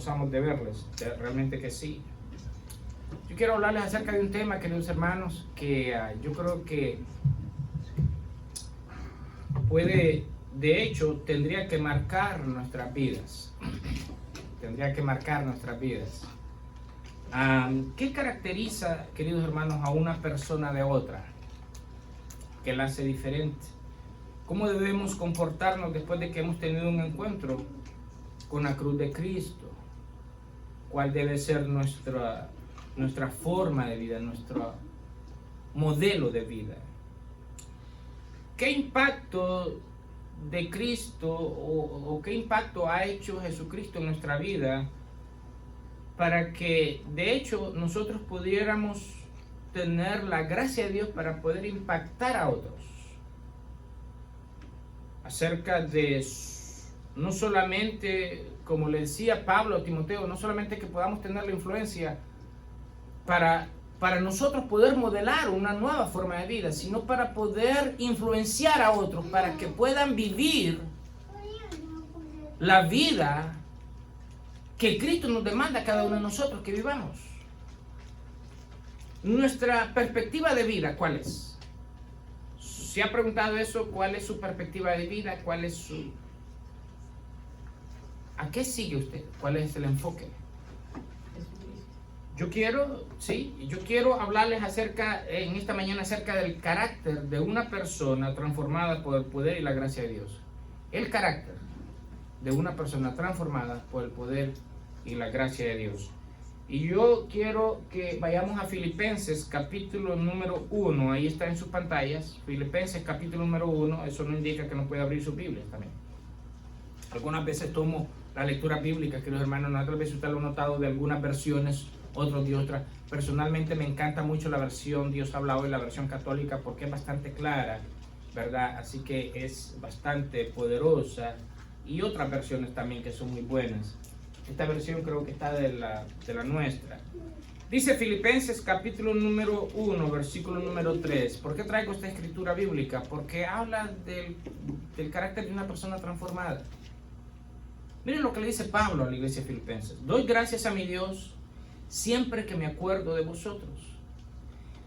gozamos de verles, realmente que sí. Yo quiero hablarles acerca de un tema, queridos hermanos, que yo creo que puede, de hecho, tendría que marcar nuestras vidas. Tendría que marcar nuestras vidas. ¿Qué caracteriza, queridos hermanos, a una persona de otra? ¿Qué la hace diferente? ¿Cómo debemos comportarnos después de que hemos tenido un encuentro con la cruz de Cristo? ¿Cuál debe ser nuestra forma de vida, nuestro modelo de vida? ¿Qué impacto de Cristo o qué impacto ha hecho Jesucristo en nuestra vida para que de hecho nosotros pudiéramos tener la gracia de Dios para poder impactar a otros? Acerca de no solamente, como le decía Pablo a Timoteo, no solamente que podamos tener la influencia para nosotros poder modelar una nueva forma de vida, sino para poder influenciar a otros, para que puedan vivir la vida que Cristo nos demanda a cada uno de nosotros que vivamos. Nuestra perspectiva de vida, ¿cuál es? ¿Se ha preguntado eso? ¿Cuál es su perspectiva de vida? ¿Cuál es su... ¿A qué sigue usted? ¿Cuál es el enfoque? Yo quiero hablarles en esta mañana acerca del carácter de una persona transformada por el poder y la gracia de Dios. El carácter de una persona transformada por el poder y la gracia de Dios. Y yo quiero que vayamos a Filipenses capítulo número 1, ahí está en sus pantallas, Filipenses capítulo número 1, eso no indica que no puede abrir su Biblia también. Algunas veces tomo la lectura bíblica, queridos hermanos, otras veces usted lo ha notado de algunas versiones, otros de otras. Personalmente me encanta mucho la versión Dios habla hoy, la versión católica, porque es bastante clara, ¿verdad? Así que es bastante poderosa, y otras versiones también que son muy buenas. Esta versión creo que está de la nuestra. Dice Filipenses capítulo número 1, versículo número 3. ¿Por qué traigo esta escritura bíblica? Porque habla del carácter de una persona transformada. Miren lo que le dice Pablo a la iglesia de Filipenses. Doy gracias a mi Dios siempre que me acuerdo de vosotros.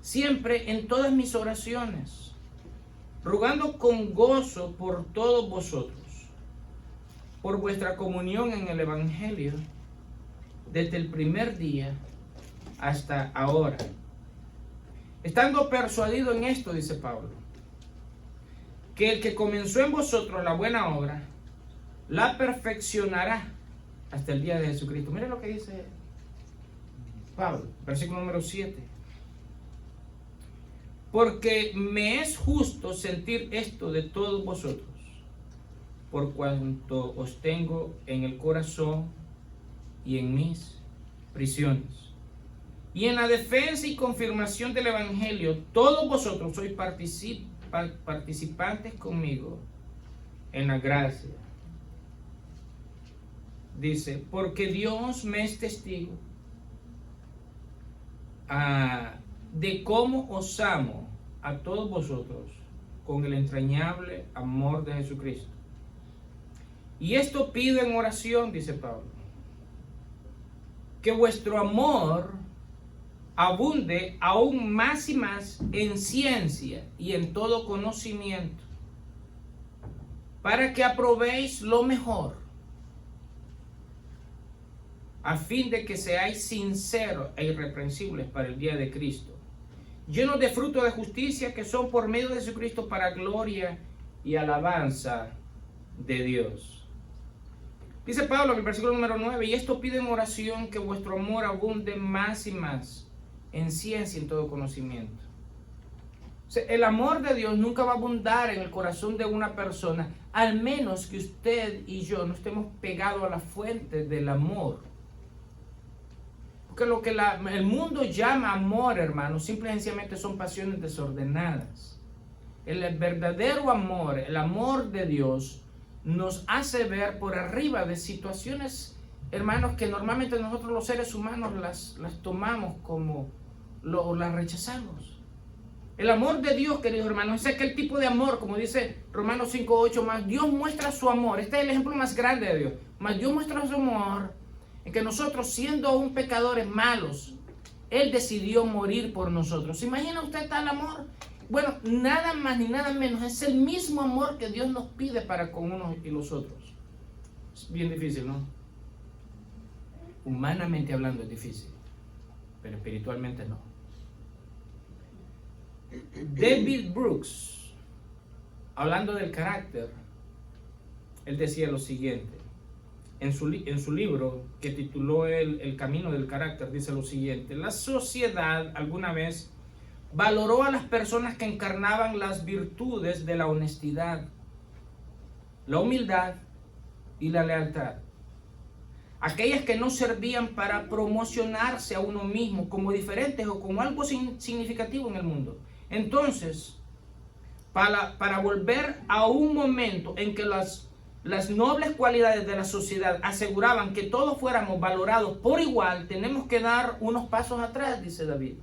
Siempre en todas mis oraciones, rogando con gozo por todos vosotros, por vuestra comunión en el Evangelio, desde el primer día hasta ahora. Estando persuadido en esto, dice Pablo, que el que comenzó en vosotros la buena obra, la perfeccionará hasta el día de Jesucristo. Miren lo que dice Pablo, versículo número 7. Porque me es justo sentir esto de todos vosotros, por cuanto os tengo en el corazón y en mis prisiones. Y en la defensa y confirmación del Evangelio, todos vosotros sois participantes conmigo en la gracia. Dice, porque Dios me es testigo de cómo os amo a todos vosotros con el entrañable amor de Jesucristo. Y esto pido en oración, dice Pablo, que vuestro amor abunde aún más y más en ciencia y en todo conocimiento, para que aprobéis lo mejor, a fin de que seáis sinceros e irreprensibles para el día de Cristo, llenos de fruto de justicia que son por medio de Jesucristo para gloria y alabanza de Dios. Dice Pablo en el versículo número 9, y esto pido en oración que vuestro amor abunde más y más en ciencia y en todo conocimiento. O sea, el amor de Dios nunca va a abundar en el corazón de una persona, al menos que usted y yo no estemos pegados a la fuente del amor. Porque lo que el mundo llama amor, hermanos, simple y sencillamente son pasiones desordenadas. El verdadero amor, el amor de Dios, nos hace ver por arriba de situaciones, hermanos, que normalmente nosotros los seres humanos las tomamos como, las rechazamos. El amor de Dios, queridos hermanos, es aquel tipo de amor, como dice Romanos 5:8, más Dios muestra su amor. Este es el ejemplo más grande de Dios. Más Dios muestra su amor en que nosotros, siendo aún pecadores malos, Él decidió morir por nosotros. ¿Se imagina usted tal amor? Bueno, nada más ni nada menos, es el mismo amor que Dios nos pide para con unos y los otros. Es bien difícil, ¿no? Humanamente hablando es difícil, pero espiritualmente no. David Brooks, hablando del carácter, él decía lo siguiente. En su libro que tituló El camino del carácter, dice lo siguiente: la sociedad alguna vez valoró a las personas que encarnaban las virtudes de la honestidad, la humildad y la lealtad. Aquellas que no servían para promocionarse a uno mismo como diferentes o como algo significativo en el mundo. Entonces, para volver a un momento en que las nobles cualidades de la sociedad aseguraban que todos fuéramos valorados por igual, tenemos que dar unos pasos atrás, dice David.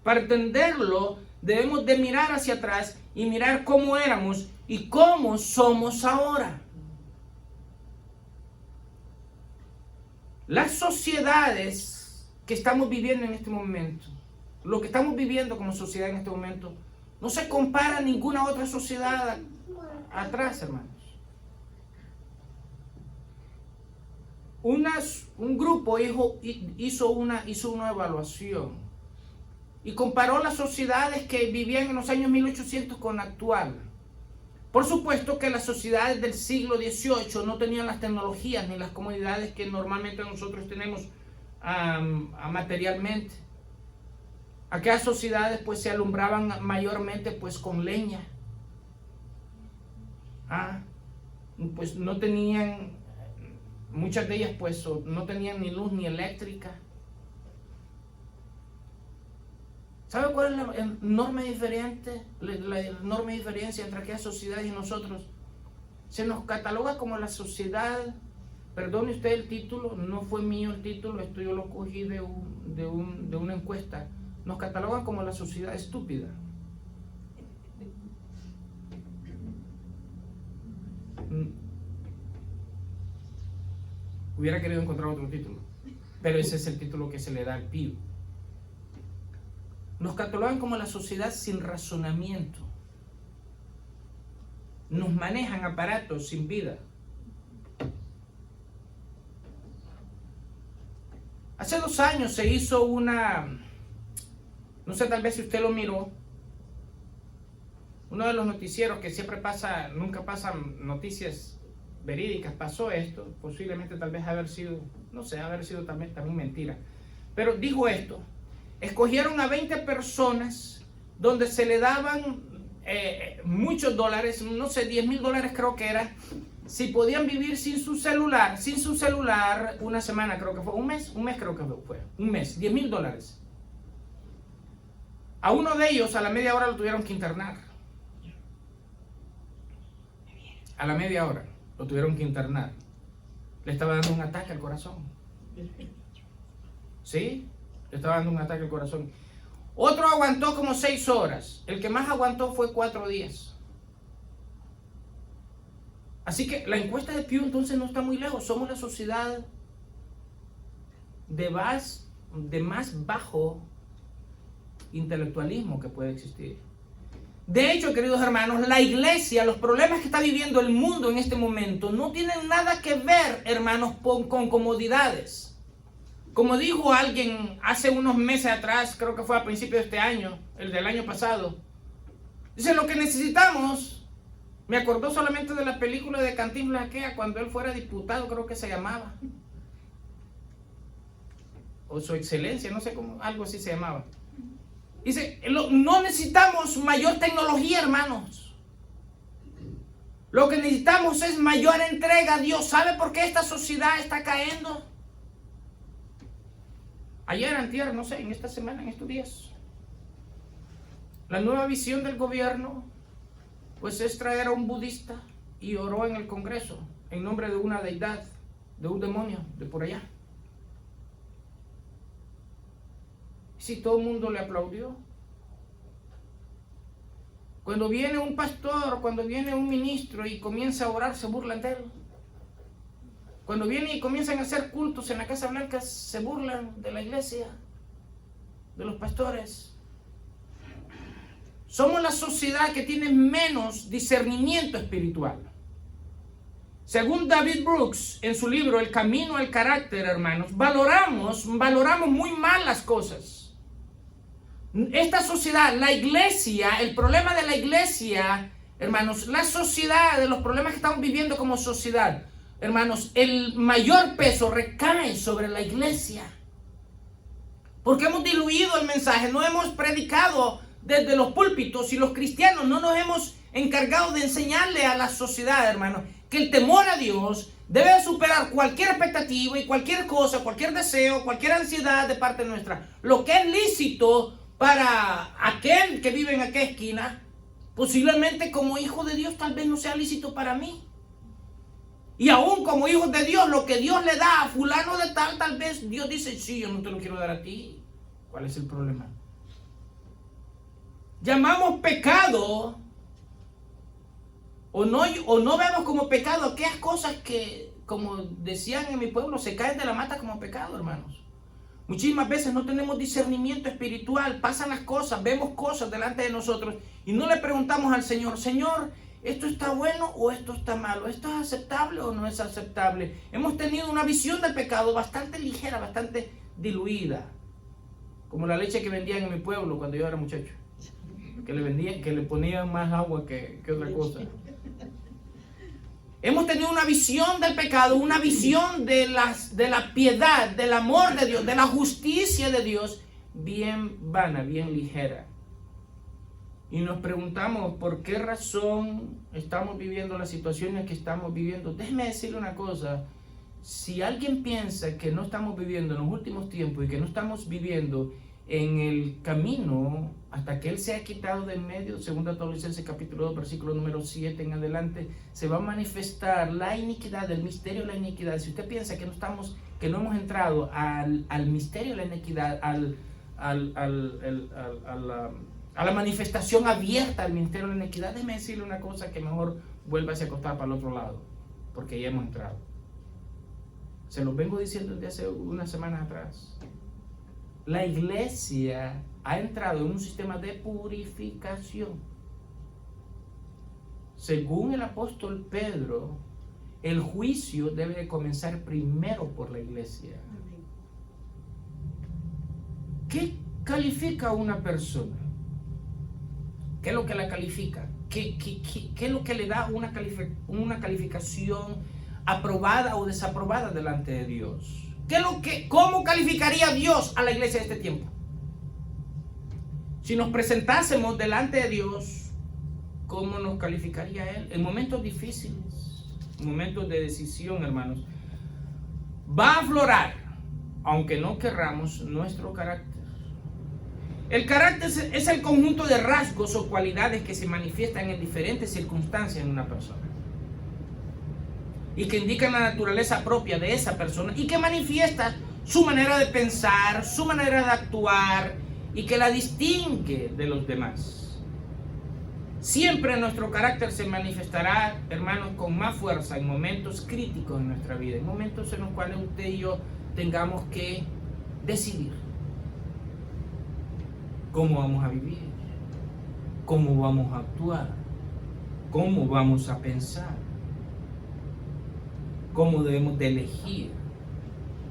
Para entenderlo, debemos de mirar hacia atrás y mirar cómo éramos y cómo somos ahora. Las sociedades que estamos viviendo en este momento, lo que estamos viviendo como sociedad en este momento, no se compara a ninguna otra sociedad atrás, hermanos. Un grupo hizo una evaluación y comparó las sociedades que vivían en los años 1800 con la actual. Por supuesto que las sociedades del siglo XVIII no tenían las tecnologías ni las comodidades que normalmente nosotros tenemos materialmente. Aquellas sociedades pues se alumbraban mayormente pues con leña. Pues no tenían, muchas de ellas pues no tenían ni luz ni eléctrica. ¿Sabe cuál es la enorme diferencia entre aquellas sociedades y nosotros? Se nos cataloga como la sociedad, perdone usted el título, no fue mío el título, esto yo lo cogí de una encuesta. Nos catalogan como la sociedad estúpida. Hubiera querido encontrar otro título, pero ese es el título que se le da al PIB. Nos catalogan como la sociedad sin razonamiento. Nos manejan aparatos sin vida. Hace 2 años se hizo no sé, tal vez si usted lo miró, uno de los noticieros que siempre nunca pasan noticias verídicas, pasó esto, posiblemente tal vez haber sido también mentira, pero dijo esto: escogieron a 20 personas donde se le daban muchos dólares, no sé, $10,000 creo que era, si podían vivir sin su celular una semana, creo que fue, un mes creo que fue, un mes, $10,000. A uno de ellos a la media hora lo tuvieron que internar. A la media hora lo tuvieron que internar. Le estaba dando un ataque al corazón. ¿Sí? Le estaba dando un ataque al corazón. Otro aguantó como 6 horas. El que más aguantó fue 4 días. Así que la encuesta de Pew entonces no está muy lejos. Somos la sociedad de más bajo intelectualismo que puede existir. De hecho, queridos hermanos, la iglesia, los problemas que está viviendo el mundo en este momento no tienen nada que ver, hermanos, con comodidades. Como dijo alguien hace unos meses atrás, creo que fue a principios de este año, el del año pasado, dice: lo que necesitamos, me acordó solamente de la película de Cantinflas aquella, cuando él fuera diputado, creo que se llamaba, o Su Excelencia, no sé cómo, algo así se llamaba. Dice: no necesitamos mayor tecnología, hermanos. Lo que necesitamos es mayor entrega a Dios. ¿Sabe por qué esta sociedad está cayendo? Ayer, antier, no sé, en esta semana, en estos días, la nueva visión del gobierno pues es traer a un budista y oró en el Congreso en nombre de una deidad, de un demonio de por allá. Si todo el mundo le aplaudió. Cuando viene un pastor, cuando viene un ministro y comienza a orar, se burlan de él. Cuando vienen y comienzan a hacer cultos en la Casa Blanca, se burlan de la iglesia, de los pastores. Somos la sociedad que tiene menos discernimiento espiritual. Según David Brooks, en su libro El Camino al Carácter, hermanos, valoramos muy mal las cosas. Esta sociedad, la iglesia, el problema de la iglesia, hermanos, la sociedad, de los problemas que estamos viviendo como sociedad, hermanos, el mayor peso recae sobre la iglesia. Porque hemos diluido el mensaje, no hemos predicado desde los púlpitos, y los cristianos no nos hemos encargado de enseñarle a la sociedad, hermanos, que el temor a Dios debe superar cualquier expectativa y cualquier cosa, cualquier deseo, cualquier ansiedad de parte nuestra. Lo que es lícito para aquel que vive en aquella esquina, posiblemente como hijo de Dios tal vez no sea lícito para mí. Y aún como hijos de Dios, lo que Dios le da a fulano de tal vez Dios dice, sí, yo no te lo quiero dar a ti. ¿Cuál es el problema? Llamamos pecado o no vemos como pecado aquellas cosas que, como decían en mi pueblo, se caen de la mata como pecado, hermanos. Muchísimas veces no tenemos discernimiento espiritual, pasan las cosas, vemos cosas delante de nosotros y no le preguntamos al Señor, Señor, ¿esto está bueno o esto está malo? ¿Esto es aceptable o no es aceptable? Hemos tenido una visión del pecado bastante ligera, bastante diluida, como la leche que vendían en mi pueblo cuando yo era muchacho, que le ponían más agua que otra cosa. Hemos tenido una visión del pecado, una visión de la piedad, del amor de Dios, de la justicia de Dios, bien vana, bien ligera. Y nos preguntamos por qué razón estamos viviendo las situaciones que estamos viviendo. Déjeme decirle una cosa, si alguien piensa que no estamos viviendo en los últimos tiempos y que no estamos viviendo en el camino hasta que Él se ha quitado de en medio, 2 Tesalonicenses capítulo 2, versículo número 7 en adelante, se va a manifestar la iniquidad, el misterio de la iniquidad. Si usted piensa que no hemos entrado al misterio de la iniquidad, a la manifestación abierta del misterio de la iniquidad, déjeme decirle una cosa, que mejor vuelva a acostar para el otro lado, porque ya hemos entrado. Se los vengo diciendo desde hace unas semanas atrás. La iglesia ha entrado en un sistema de purificación. Según el apóstol Pedro, el juicio debe de comenzar primero por la iglesia. ¿Qué califica a una persona? ¿Qué es lo que la califica? ¿Qué es lo que le da una calificación aprobada o desaprobada delante de Dios? ¿Cómo calificaría Dios a la iglesia de este tiempo? Si nos presentásemos delante de Dios, ¿cómo nos calificaría Él? En momentos difíciles, en momentos de decisión, hermanos, va a aflorar, aunque no querramos, nuestro carácter. El carácter es el conjunto de rasgos o cualidades que se manifiestan en diferentes circunstancias en una persona y que indican la naturaleza propia de esa persona y que manifiesta su manera de pensar, su manera de actuar y que la distingue de los demás. Siempre nuestro carácter se manifestará, hermanos, con más fuerza en momentos críticos en nuestra vida, en momentos en los cuales usted y yo tengamos que decidir cómo vamos a vivir, cómo vamos a actuar, cómo vamos a pensar, cómo debemos de elegir.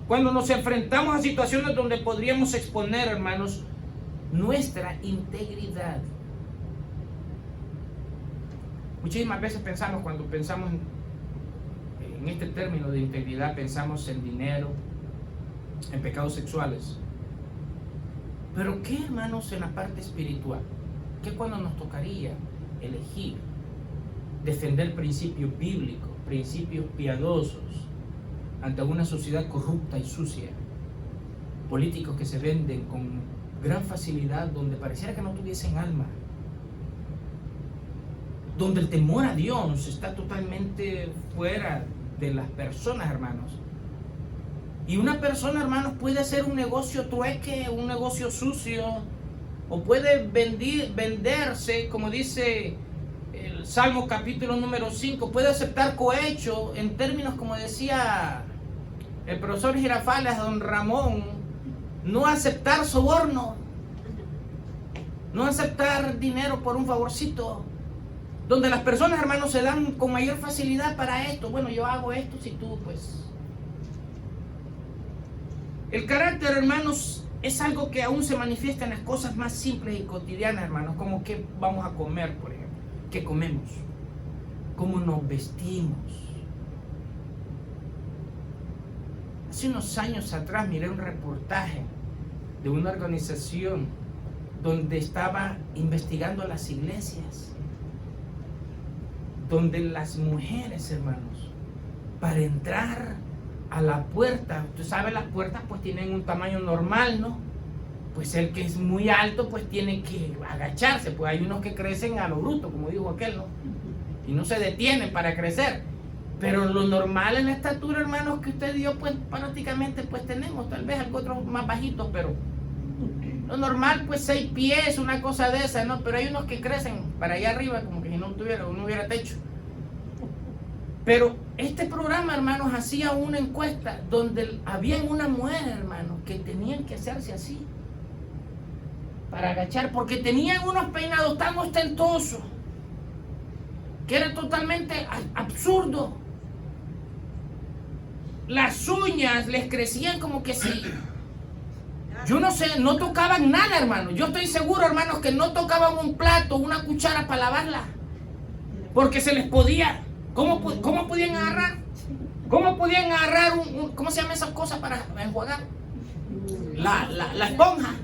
Cuando nos enfrentamos a situaciones donde podríamos exponer, hermanos, nuestra integridad. Muchísimas veces cuando pensamos en este término de integridad, pensamos en dinero, en pecados sexuales. Pero ¿qué, hermanos, en la parte espiritual? ¿Qué cuando nos tocaría elegir, defender principios bíblicos, principios piadosos ante una sociedad corrupta y sucia? Políticos que se venden con gran facilidad, donde pareciera que no tuviesen alma, donde el temor a Dios está totalmente fuera de las personas, hermanos. Y una persona, hermanos, puede hacer un negocio trueque, un negocio sucio, o puede venderse, como dice el Salmo capítulo número 5. Puede aceptar cohecho en términos, como decía el profesor Girafales, don Ramón, no aceptar soborno, no aceptar dinero por un favorcito, donde las personas, hermanos, se dan con mayor facilidad para esto. Bueno, yo hago esto si tú, pues. El carácter, hermanos, es algo que aún se manifiesta en las cosas más simples y cotidianas, hermanos, como qué vamos a comer, por ejemplo, qué comemos, cómo nos vestimos. Hace unos años atrás miré un reportaje de una organización donde estaba investigando las iglesias, donde las mujeres, hermanos, para entrar a la puerta, usted sabe, las puertas pues tienen un tamaño normal, ¿no? Pues el que es muy alto pues tiene que agacharse, pues hay unos que crecen a lo bruto, como dijo aquel, ¿no? Y no se detienen para crecer. Pero lo normal en la estatura, hermanos, que usted dio, pues prácticamente pues tenemos, tal vez algo otro más bajito, pero lo normal pues 6 pies, una cosa de esa, ¿no? Pero hay unos que crecen para allá arriba como que si no hubiera techo. Pero este programa, hermanos, hacía una encuesta donde había una mujer, hermanos, que tenían que hacerse así para agachar, porque tenían unos peinados tan ostentosos que era totalmente absurdo. Las uñas les crecían como que sí. Yo no sé, no tocaban nada, hermano. Yo estoy seguro, hermanos, que no tocaban un plato, una cuchara para lavarla, porque se les podía. ¿Cómo podían agarrar? ¿Cómo podían agarrar ¿cómo se llama esas cosas para enjuagar? La esponja.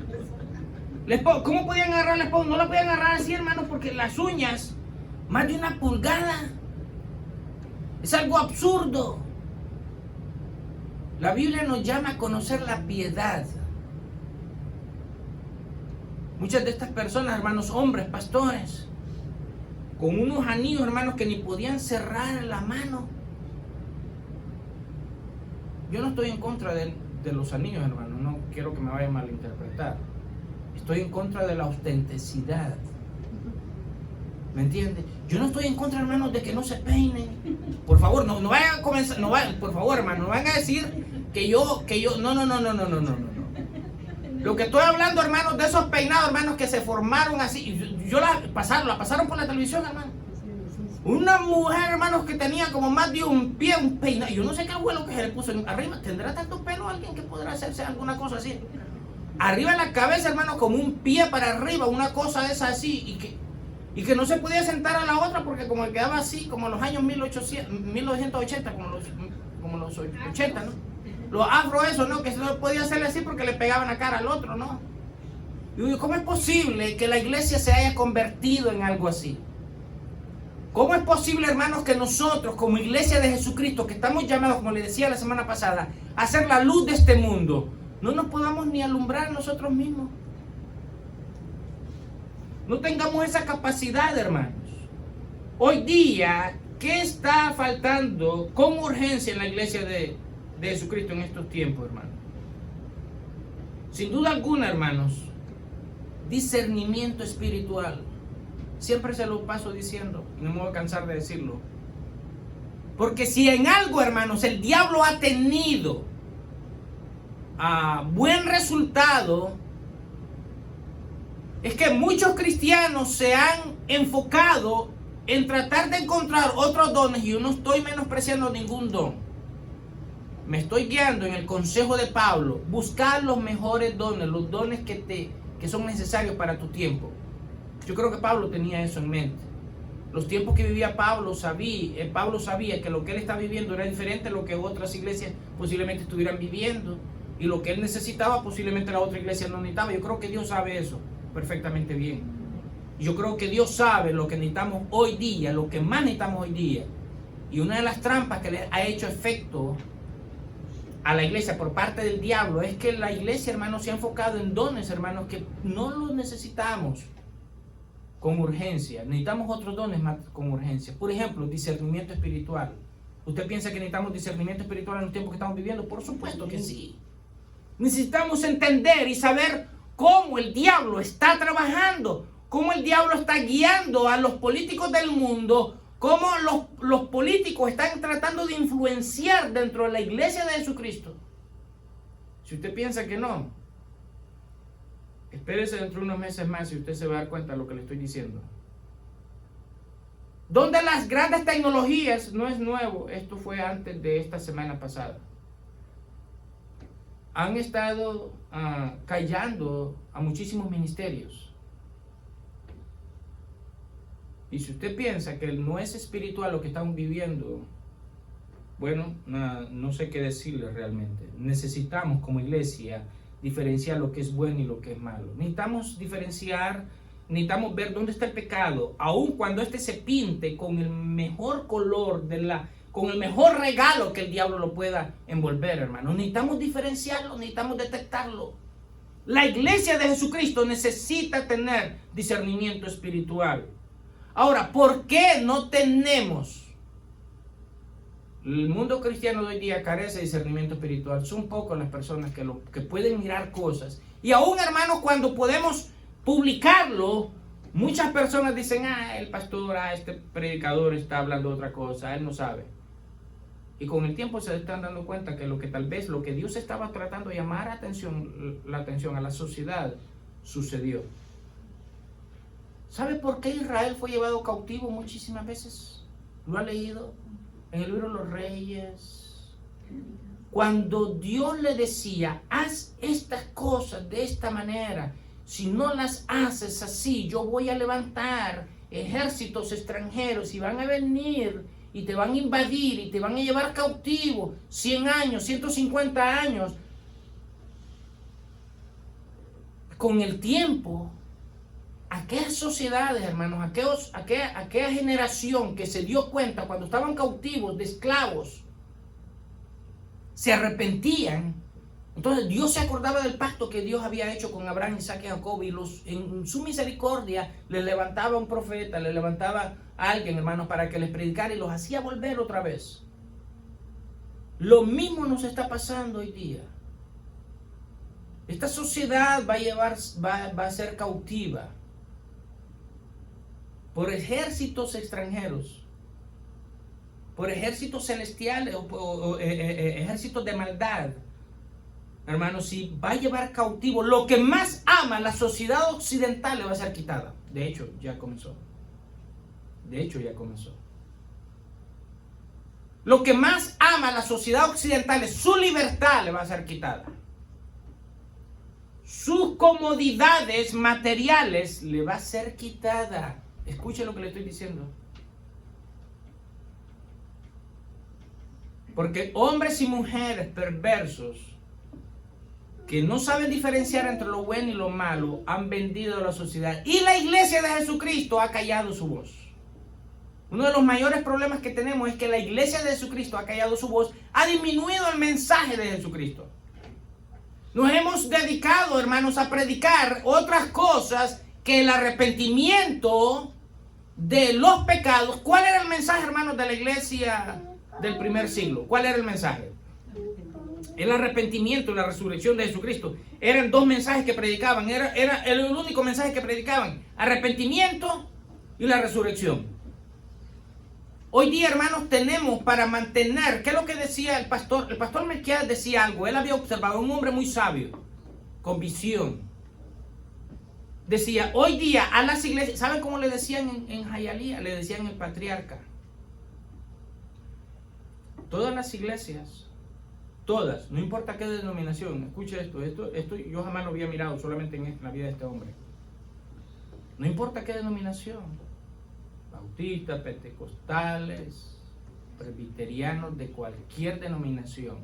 ¿Cómo podían agarrar la esponja? No la podían agarrar así, hermanos, porque las uñas, más de 1 pulgada. Es algo absurdo. La Biblia nos llama a conocer la piedad. Muchas de estas personas, hermanos, hombres, pastores, con unos anillos, hermanos, que ni podían cerrar la mano. Yo no estoy en contra de los anillos, hermanos, no quiero que me vayan a malinterpretar. Estoy en contra de la ostentacidad. ¿Me entiende? Yo no estoy en contra, hermanos, de que no se peinen. Por favor, no vayan a comenzar, por favor, hermanos, no vayan a decir que yo, no. Lo que estoy hablando, hermanos, de esos peinados, hermanos, que se formaron así. La pasaron por la televisión, hermano. Una mujer, hermanos, que tenía como más de un pie, un peinado. Yo no sé qué fue lo que se le puso arriba. ¿Tendrá tanto pelo alguien que podrá hacerse alguna cosa así? Arriba de la cabeza, hermanos, como un pie para arriba, una cosa esa así. Y que no se podía sentar a la otra porque como quedaba así, como en los años 1980, como los 80, ¿no? Los afro eso, ¿no? Que se no podía hacerle así porque le pegaban la cara al otro, ¿no? Y digo, ¿cómo es posible que la iglesia se haya convertido en algo así? ¿Cómo es posible, hermanos, que nosotros, como iglesia de Jesucristo, que estamos llamados, como les decía la semana pasada, a ser la luz de este mundo, no nos podamos ni alumbrar nosotros mismos? No tengamos esa capacidad, hermanos. Hoy día, ¿qué está faltando con urgencia en la iglesia de Jesucristo en estos tiempos, hermanos? Sin duda alguna, hermanos, discernimiento espiritual. Siempre se lo paso diciendo y no me voy a cansar de decirlo. Porque si en algo, hermanos, el diablo ha tenido buen resultado, es que muchos cristianos se han enfocado en tratar de encontrar otros dones, y yo no estoy menospreciando ningún don. Me estoy guiando en el consejo de Pablo. Buscar los mejores dones, los dones que son necesarios para tu tiempo. Yo creo que Pablo tenía eso en mente. Los tiempos que vivía Pablo sabía que lo que él estaba viviendo era diferente a lo que otras iglesias posiblemente estuvieran viviendo, y lo que él necesitaba posiblemente la otra iglesia no necesitaba. Yo creo que Dios sabe eso perfectamente bien. Yo creo que Dios sabe lo que necesitamos hoy día, lo que más necesitamos hoy día. Y una de las trampas que le ha hecho efecto a la iglesia por parte del diablo es que la iglesia, hermanos, se ha enfocado en dones, hermanos, que no los necesitamos con urgencia. Necesitamos otros dones más con urgencia. Por ejemplo, discernimiento espiritual. ¿Usted piensa que necesitamos discernimiento espiritual en los tiempos que estamos viviendo? Por supuesto que sí. Necesitamos entender y saber cómo el diablo está trabajando, cómo el diablo está guiando a los políticos del mundo, cómo los políticos están tratando de influenciar dentro de la iglesia de Jesucristo. Si usted piensa que no, espérese dentro de unos meses más y usted se va a dar cuenta de lo que le estoy diciendo. Donde las grandes tecnologías, no es nuevo, esto fue antes de esta semana pasada, han estado callando a muchísimos ministerios. Y si usted piensa que no es espiritual lo que estamos viviendo, bueno, no sé qué decirle realmente. Necesitamos como iglesia diferenciar lo que es bueno y lo que es malo. Necesitamos diferenciar, necesitamos ver dónde está el pecado, aun cuando este se pinte con el mejor color, con el mejor regalo que el diablo lo pueda envolver, hermano. Necesitamos diferenciarlo, necesitamos detectarlo. La iglesia de Jesucristo necesita tener discernimiento espiritual. Ahora, ¿por qué no tenemos? El mundo cristiano de hoy día carece de discernimiento espiritual. Son pocas las personas que pueden mirar cosas. Y aún, hermanos, cuando podemos publicarlo, muchas personas dicen, el pastor, este predicador está hablando otra cosa, él no sabe. Y con el tiempo se están dando cuenta que lo que Dios estaba tratando de llamar la atención a la sociedad, sucedió. ¿Sabe por qué Israel fue llevado cautivo muchísimas veces? ¿Lo ha leído? En el libro de los Reyes. Cuando Dios le decía, haz estas cosas de esta manera, si no las haces así, yo voy a levantar ejércitos extranjeros y van a venir y te van a invadir y te van a llevar cautivo 100 años, 150 años. Con el tiempo, aquellas sociedades, hermanos, aquella generación que se dio cuenta cuando estaban cautivos de esclavos, se arrepentían. Entonces Dios se acordaba del pacto que Dios había hecho con Abraham, Isaac y Jacob, y en su misericordia les levantaba un profeta, les levantaba a alguien, hermanos, para que les predicara y los hacía volver otra vez. Lo mismo nos está pasando hoy día. Esta sociedad va a ser cautiva por ejércitos extranjeros, por ejércitos celestiales o ejércitos de maldad. Hermanos, si va a llevar cautivo lo que más ama la sociedad occidental, le va a ser quitada. De hecho, ya comenzó. Lo que más ama la sociedad occidental es su libertad, le va a ser quitada. Sus comodidades materiales le va a ser quitada. Escuche lo que le estoy diciendo. Porque hombres y mujeres perversos que no saben diferenciar entre lo bueno y lo malo han vendido a la sociedad. Y la iglesia de Jesucristo ha callado su voz. Uno de los mayores problemas que tenemos es que la iglesia de Jesucristo ha callado su voz, ha disminuido el mensaje de Jesucristo. Nos hemos dedicado, hermanos, a predicar otras cosas que el arrepentimiento de los pecados. ¿Cuál era el mensaje, hermanos, de la iglesia del primer siglo? ¿Cuál era el mensaje? El arrepentimiento y la resurrección de Jesucristo. Eran dos mensajes que predicaban. Era el único mensaje que predicaban. Arrepentimiento y la resurrección. Hoy día, hermanos, tenemos para mantener, ¿qué es lo que decía el pastor? El pastor Melquiades decía algo. Él había observado a un hombre muy sabio, con visión. Decía, hoy día a las iglesias, ¿saben cómo le decían en Hialeah? Le decían el patriarca. Todas las iglesias, todas, no importa qué denominación, escuche esto yo jamás lo había mirado, solamente en la vida de este hombre. No importa qué denominación, bautistas, pentecostales, presbiterianos, de cualquier denominación,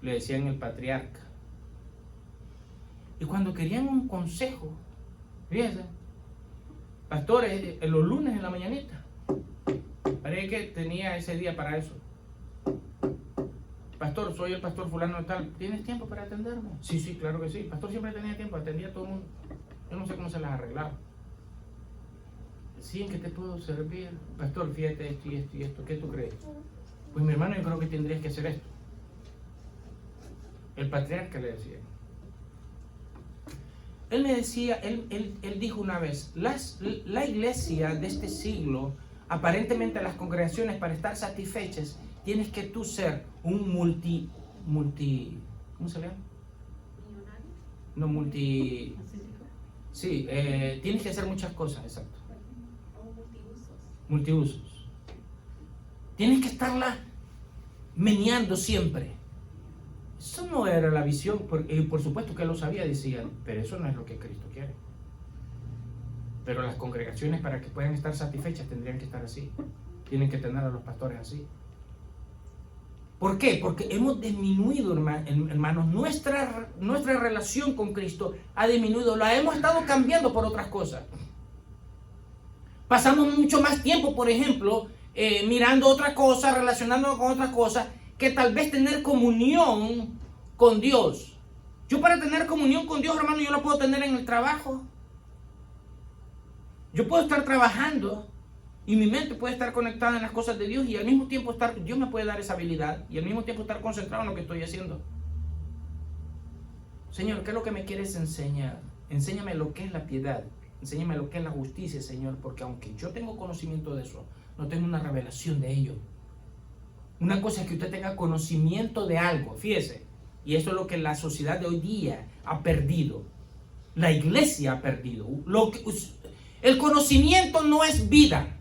le decían el patriarca. Y cuando querían un consejo, fíjense, pastores, los lunes en la mañanita, parece que tenía ese día para eso. Pastor, soy el pastor fulano de tal, ¿tienes tiempo para atenderme? Sí, claro que sí. El pastor siempre tenía tiempo, atendía a todo el mundo. Yo no sé cómo se las arreglaba. Sí, ¿en qué te puedo servir? Pastor, fíjate esto y esto y esto, ¿qué tú crees? Pues mi hermano, yo creo que tendrías que hacer esto. El patriarca le decía. Él me decía, él dijo una vez, la iglesia de este siglo, aparentemente las congregaciones, para estar satisfechas, tienes que tú ser un ¿cómo se llama? No, sí, tienes que hacer muchas cosas, exacto. Multiusos. Tienes que estarla meneando siempre. Eso no era la visión, por supuesto que él lo sabía, decía, pero eso no es lo que Cristo quiere. Pero las congregaciones, para que puedan estar satisfechas, tendrían que estar así. Tienen que tener a los pastores así. ¿Por qué? Porque hemos disminuido, hermanos, nuestra relación con Cristo ha disminuido, la hemos estado cambiando por otras cosas. Pasamos mucho más tiempo, por ejemplo, mirando otra cosa, relacionándonos con otras cosas, que tal vez tener comunión con Dios. Yo, para tener comunión con Dios, hermano, yo la puedo tener en el trabajo. Yo puedo estar trabajando y mi mente puede estar conectada en las cosas de Dios, y al mismo tiempo Dios me puede dar esa habilidad, y al mismo tiempo estar concentrado en lo que estoy haciendo. Señor, ¿qué es lo que me quieres enseñar? Enséñame lo que es la piedad. Enséñame lo que es la justicia, Señor, porque aunque yo tengo conocimiento de eso, no tengo una revelación de ello. Una cosa es que usted tenga conocimiento de algo, fíjese, y eso es lo que la sociedad de hoy día ha perdido. La iglesia ha perdido. El conocimiento no es vida.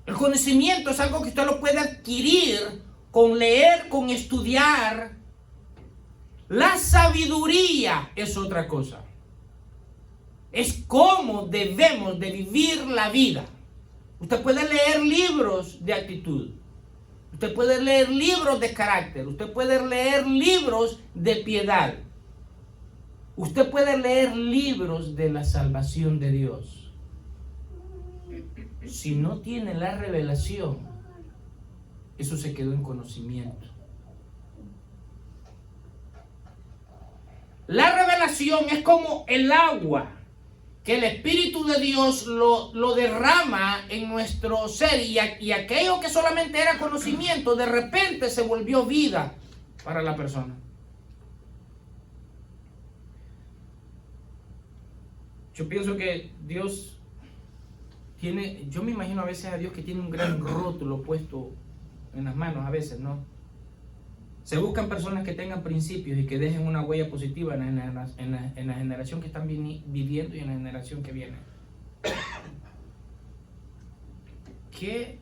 El conocimiento es algo que usted lo puede adquirir con leer, con estudiar. La sabiduría es otra cosa. Es cómo debemos de vivir la vida. Usted puede leer libros de actitud. Usted puede leer libros de carácter. Usted puede leer libros de piedad. Usted puede leer libros de la salvación de Dios. Si no tiene la revelación, eso se quedó en conocimiento. La revelación es como el agua que el Espíritu de Dios lo derrama en nuestro ser, y aquello que solamente era conocimiento, de repente se volvió vida para la persona. Yo pienso que Dios tiene, yo me imagino a veces a Dios que tiene un gran rótulo puesto en las manos, a veces, ¿no? Se buscan personas que tengan principios y que dejen una huella positiva en la generación que están viviendo y en la generación que viene. ¿Qué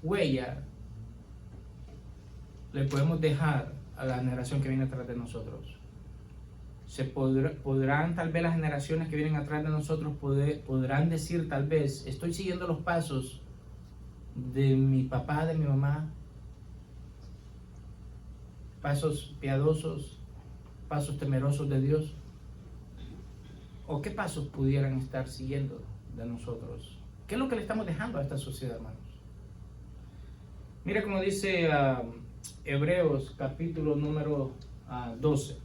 huella le podemos dejar a la generación que viene atrás de nosotros? Podrán tal vez las generaciones que vienen atrás de nosotros podrán decir, tal vez, estoy siguiendo los pasos de mi papá, de mi mamá, pasos piadosos, pasos temerosos de Dios. ¿O qué pasos pudieran estar siguiendo de nosotros? ¿Qué es lo que le estamos dejando a esta sociedad, hermanos? Mira cómo dice Hebreos capítulo número 12.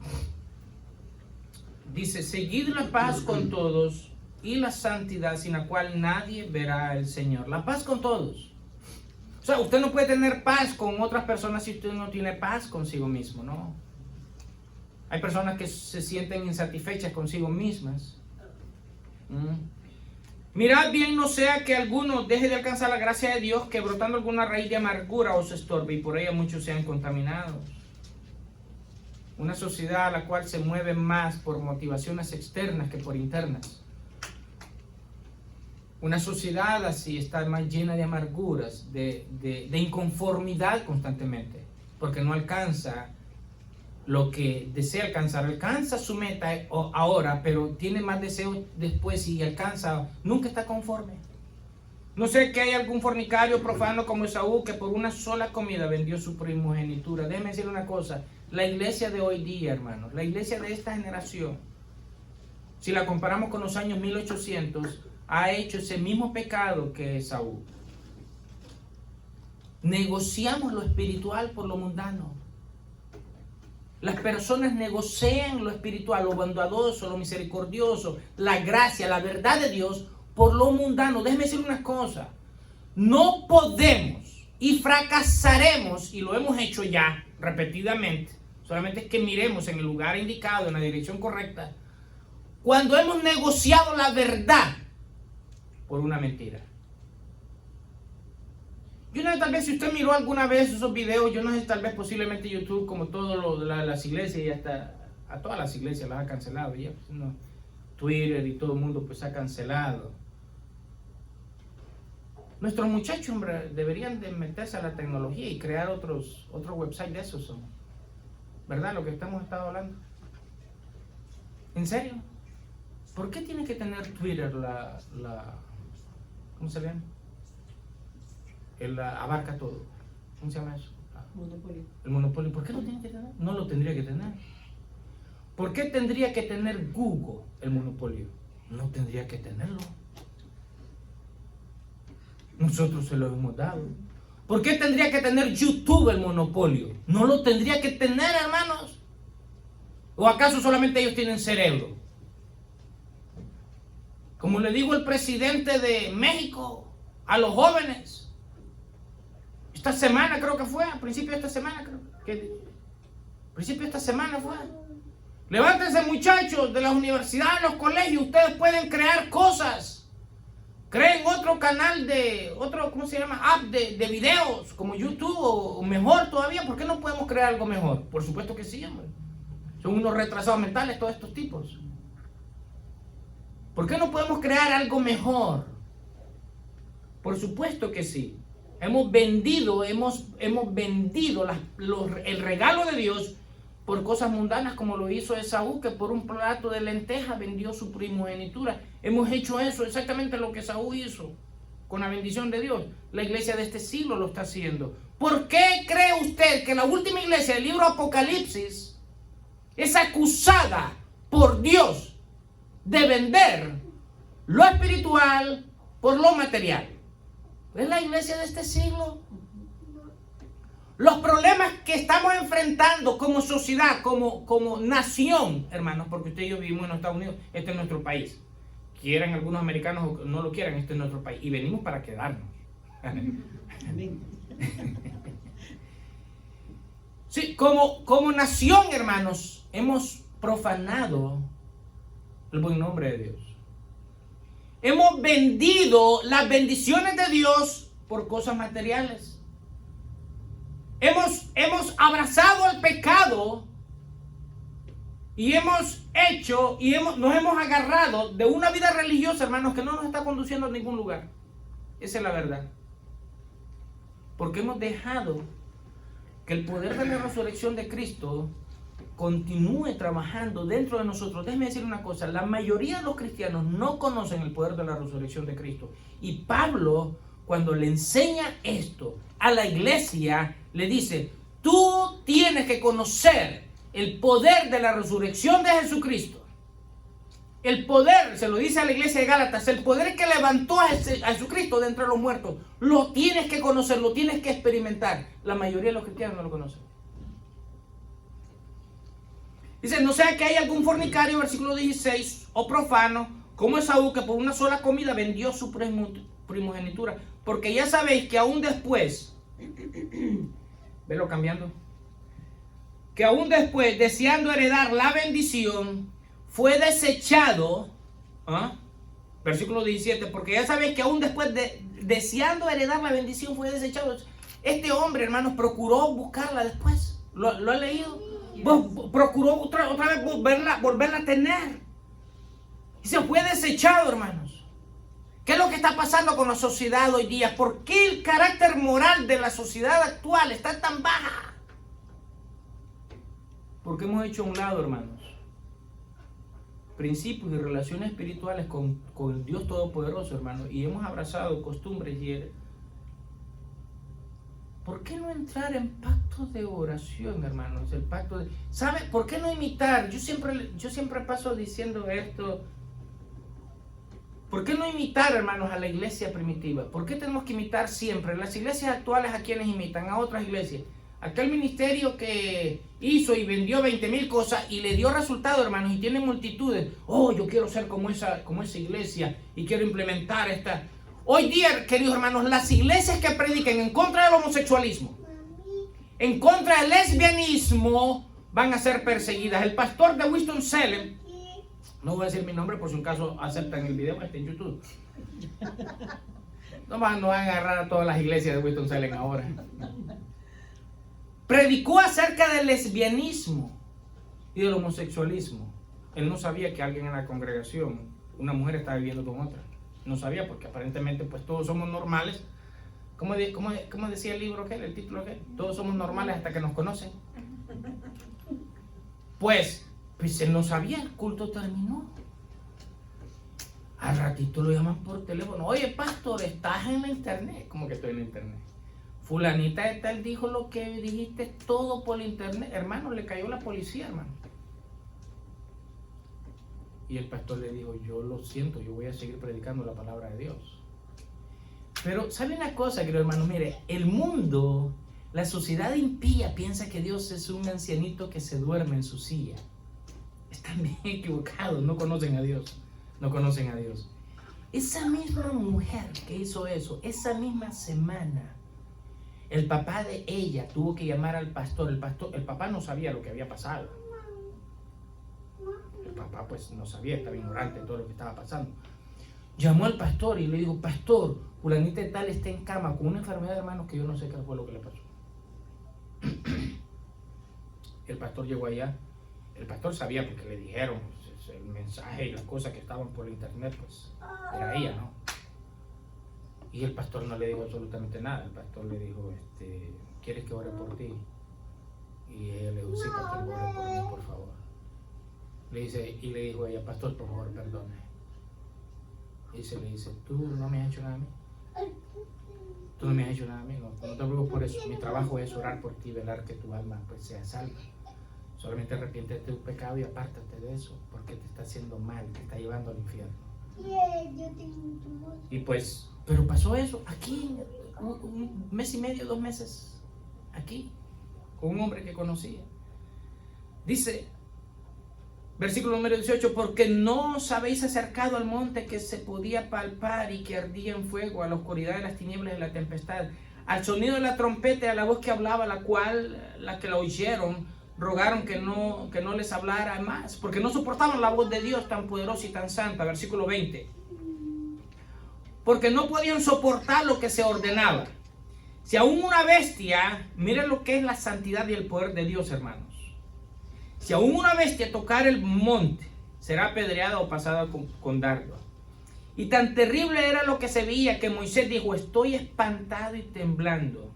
Dice, seguid la paz con todos y la santidad, sin la cual nadie verá al Señor. La paz con todos. O sea, usted no puede tener paz con otras personas si usted no tiene paz consigo mismo, ¿no? Hay personas que se sienten insatisfechas consigo mismas. Mirad bien, no sea que alguno deje de alcanzar la gracia de Dios, que brotando alguna raíz de amargura os estorbe, y por ella muchos sean contaminados. Una sociedad a la cual se mueve más por motivaciones externas que por internas. Una sociedad así está más llena de amarguras, de inconformidad constantemente, porque no alcanza lo que desea alcanzar. Alcanza su meta ahora, pero tiene más deseo después, y alcanza, nunca está conforme. No sé que hay algún fornicario profano como Esaú, que por una sola comida vendió su primogenitura. Déjeme decirle una cosa, la iglesia de hoy día, hermanos, la iglesia de esta generación, si la comparamos con los años 1800, ha hecho ese mismo pecado que Esaú. Negociamos lo espiritual por lo mundano. Las personas negocian lo espiritual, lo bondadoso, lo misericordioso, la gracia, la verdad de Dios por lo mundano. Déjeme decir una cosa, no podemos y fracasaremos, y lo hemos hecho ya repetidamente, Solamente es que miremos en el lugar indicado, en la dirección correcta, cuando hemos negociado la verdad por una mentira. Yo no sé, tal vez si usted miró alguna vez esos videos, yo no sé, tal vez posiblemente YouTube, como todas las iglesias, y hasta a todas las iglesias las ha cancelado, ya, pues, no, Twitter y todo el mundo pues ha cancelado. Nuestros muchachos, hombre, deberían de meterse a la tecnología y crear otro website de esos, ¿verdad? Lo que estamos hablando. ¿En serio? ¿Por qué tiene que tener Twitter ¿cómo se llama? Abarca todo. ¿Cómo se llama eso? Monopolio. El monopolio. ¿Por qué lo tiene que tener? No lo tendría que tener. ¿Por qué tendría que tener Google el monopolio? No tendría que tenerlo. Nosotros se lo hemos dado. ¿Por qué tendría que tener YouTube el monopolio? No lo tendría que tener, hermanos. ¿O acaso solamente ellos tienen cerebro? Como le digo el presidente de México a los jóvenes, esta semana creo que fue, a principio de esta semana fue. Levántense, muchachos de las universidades, los colegios, ustedes pueden crear cosas. Creen otro canal ¿cómo se llama? App de videos como YouTube o mejor todavía. ¿Por qué no podemos crear algo mejor? Por supuesto que sí, hombre. Son unos retrasados mentales todos estos tipos. ¿Por qué no podemos crear algo mejor? Por supuesto que sí. Hemos vendido el regalo de Dios por cosas mundanas, como lo hizo Esaú, que por un plato de lentejas vendió su primogenitura. Hemos hecho eso, exactamente lo que Esaú hizo, con la bendición de Dios. La iglesia de este siglo lo está haciendo. ¿Por qué cree usted que la última iglesia del libro Apocalipsis es acusada por Dios de vender lo espiritual por lo material? ¿Es la iglesia de este siglo? Los problemas que estamos enfrentando como sociedad, como nación, hermanos, porque usted y yo vivimos en los Estados Unidos, este es nuestro país. Quieran algunos americanos o no lo quieran, este es nuestro país. Y venimos para quedarnos. Sí, como nación, hermanos, hemos profanado el buen nombre de Dios. Hemos vendido las bendiciones de Dios por cosas materiales. Hemos abrazado el pecado y nos hemos agarrado de una vida religiosa, hermanos, que no nos está conduciendo a ningún lugar. Esa es la verdad. Porque hemos dejado que el poder de la resurrección de Cristo continúe trabajando dentro de nosotros. Déjeme decir una cosa, la mayoría de los cristianos no conocen el poder de la resurrección de Cristo. Y Pablo, cuando le enseña esto a la iglesia, le dice, tú tienes que conocer el poder de la resurrección de Jesucristo. El poder, se lo dice a la iglesia de Gálatas, el poder que levantó a Jesucristo de entre los muertos, lo tienes que conocer, lo tienes que experimentar. La mayoría de los cristianos no lo conocen. Dice, no sea que haya algún fornicario, versículo 16, o profano, como Esaú, que por una sola comida vendió su primogenitura. Porque ya sabéis que aún después, velo cambiando, que aún después, deseando heredar la bendición, fue desechado, versículo 17, porque ya sabéis que aún después deseando heredar la bendición, fue desechado. Este hombre, hermanos, procuró buscarla después. ¿Lo ha leído? Procuró otra vez volverla a tener. Y se fue desechado, hermanos. ¿Qué es lo que está pasando con la sociedad hoy día? ¿Por qué el carácter moral de la sociedad actual está tan baja? Porque hemos hecho a un lado, hermanos, principios y relaciones espirituales con Dios Todopoderoso, hermanos, y hemos abrazado costumbres y ¿por qué no entrar en pactos de oración, hermanos? El pacto de... ¿Sabe? ¿Por qué no imitar? Yo siempre paso diciendo esto. ¿Por qué no imitar, hermanos, a la iglesia primitiva? ¿Por qué tenemos que imitar siempre? Las iglesias actuales, ¿a quiénes imitan? A otras iglesias. Aquel ministerio que hizo y vendió 20,000 cosas y le dio resultado, hermanos, y tiene multitudes. Oh, yo quiero ser como esa iglesia y quiero implementar esta... Hoy día, queridos hermanos, las iglesias que predican en contra del homosexualismo, en contra del lesbianismo, van a ser perseguidas. El pastor de Winston-Salem, no voy a decir mi nombre por si un caso aceptan el video, está en YouTube. No van a agarrar a todas las iglesias de Winston-Salem ahora. Predicó acerca del lesbianismo y del homosexualismo. Él no sabía que alguien en la congregación, una mujer, estaba viviendo con otra. No sabía, porque aparentemente pues todos somos normales. ¿Cómo decía el libro aquel, el título aquel? Todos somos normales hasta que nos conocen. Pues él no sabía, el culto terminó. Al ratito lo llaman por teléfono. Oye, pastor, ¿estás en la internet? ¿Cómo que estoy en la internet? Fulanita de tal dijo lo que dijiste todo por la internet. Hermano, le cayó la policía, hermano. Y el pastor le dijo, yo lo siento, yo voy a seguir predicando la palabra de Dios. Pero, ¿sabe una cosa, querido hermano? Mire, el mundo, la sociedad impía piensa que Dios es un ancianito que se duerme en su silla. Están bien equivocados, no conocen a Dios. No conocen a Dios. Esa misma mujer que hizo eso, esa misma semana, el papá de ella tuvo que llamar al pastor. El papá no sabía lo que había pasado. El papá pues no sabía, estaba ignorante de todo lo que estaba pasando. Llamó al pastor y le dijo, pastor, fulanita de tal está en cama con una enfermedad, hermanos, que yo no sé qué fue lo que le pasó. El pastor llegó allá. El pastor sabía porque le dijeron el mensaje y las cosas que estaban por internet, pues era ella, ¿no? Y el pastor no le dijo absolutamente nada. El pastor le dijo, ¿quieres que ore por ti? Y ella le dijo, sí, pastor, ore por mí, por favor. Le dijo a ella, pastor, por favor, perdone. Y le dice, tú no me has hecho nada a mí. Tú no me has hecho nada a mí, no te preocupes por eso. Mi trabajo es orar por ti, velar que tu alma pues sea salva. Solamente arrepiéntete de tu pecado y apártate de eso, porque te está haciendo mal, te está llevando al infierno. Y pues, pero pasó eso aquí, un mes y medio, 2 meses, aquí, con un hombre que conocía. Dice, versículo número 18, porque no os habéis acercado al monte que se podía palpar y que ardía en fuego, a la oscuridad de las tinieblas de la tempestad, al sonido de la trompeta y a la voz que hablaba, la que la oyeron, rogaron que no les hablara más, porque no soportaban la voz de Dios tan poderosa y tan santa. Versículo 20. Porque no podían soportar lo que se ordenaba. Si aún una bestia, miren lo que es la santidad y el poder de Dios, hermanos. Si aún una bestia tocar el monte, será apedreada o pasada con dardo. Y tan terrible era lo que se veía que Moisés dijo, estoy espantado y temblando.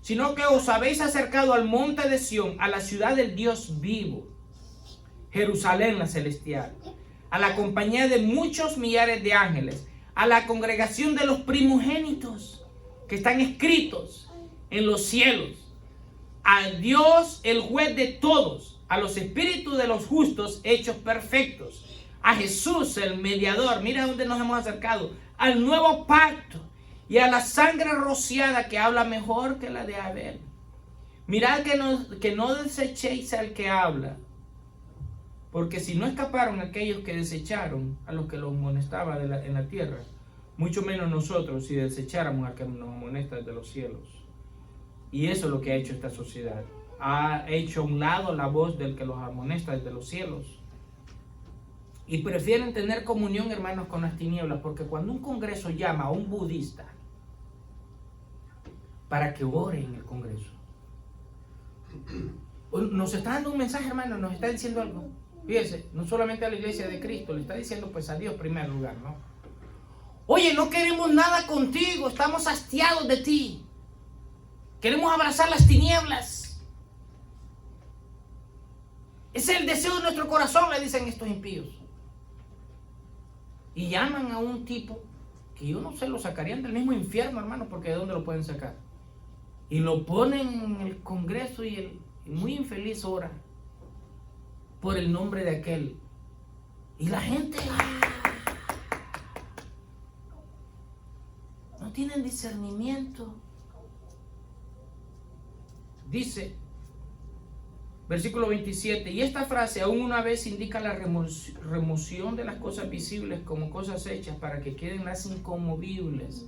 Sino que os habéis acercado al monte de Sión, a la ciudad del Dios vivo, Jerusalén la celestial, a la compañía de muchos millares de ángeles, a la congregación de los primogénitos que están escritos en los cielos, a Dios el juez de todos, a los espíritus de los justos hechos perfectos, a Jesús el mediador, mira dónde nos hemos acercado, al nuevo pacto, y a la sangre rociada que habla mejor que la de Abel. Mirad que no desechéis al que habla, porque si no escaparon aquellos que desecharon a los que los amonestaba en la tierra, mucho menos nosotros si desecháramos al que nos amonesta desde los cielos. Y eso es lo que ha hecho esta sociedad. Ha hecho a un lado la voz del que los amonesta desde los cielos. Y prefieren tener comunión, hermanos, con las tinieblas, porque cuando un congreso llama a un budista para que ore en el congreso, nos está dando un mensaje, hermano, nos está diciendo algo. Fíjense, no solamente a la iglesia de Cristo, le está diciendo pues a Dios en primer lugar, ¿no? Oye, no queremos nada contigo, estamos hastiados de ti. Queremos abrazar las tinieblas. Ese es el deseo de nuestro corazón, le dicen estos impíos. Y llaman a un tipo que yo no sé, lo sacarían del mismo infierno, hermano, porque ¿de dónde lo pueden sacar? Y lo ponen en el congreso y el muy infeliz ora por el nombre de aquel. Y la gente no tienen discernimiento. Dice, versículo 27, y esta frase aún una vez indica la remoción de las cosas visibles como cosas hechas para que queden las inconmovibles.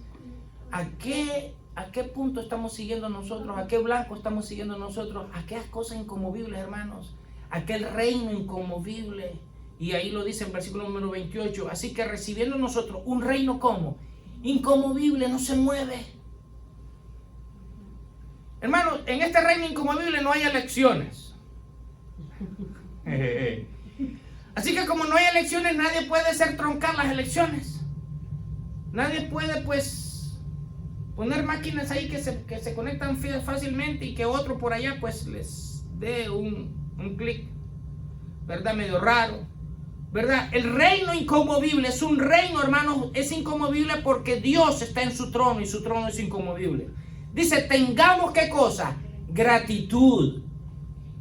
¿A qué ¿A qué punto estamos siguiendo nosotros? ¿A qué blanco estamos siguiendo nosotros? Aquellas cosas inconmovibles, hermanos. Aquel reino inconmovible. Y ahí lo dice en versículo número 28. Así que recibiendo nosotros un reino como inconmovible, no se mueve. Hermanos, en este reino inconmovible no hay elecciones. Así que como no hay elecciones, nadie puede hacer troncar las elecciones. Nadie puede, pues, poner máquinas ahí que se conectan fácilmente y que otro por allá, pues, les dé un clic, ¿verdad? Medio raro, ¿verdad? El reino inconmovible es un reino, hermanos, es inconmovible porque Dios está en su trono y su trono es inconmovible. Dice, tengamos, ¿qué cosa? Gratitud.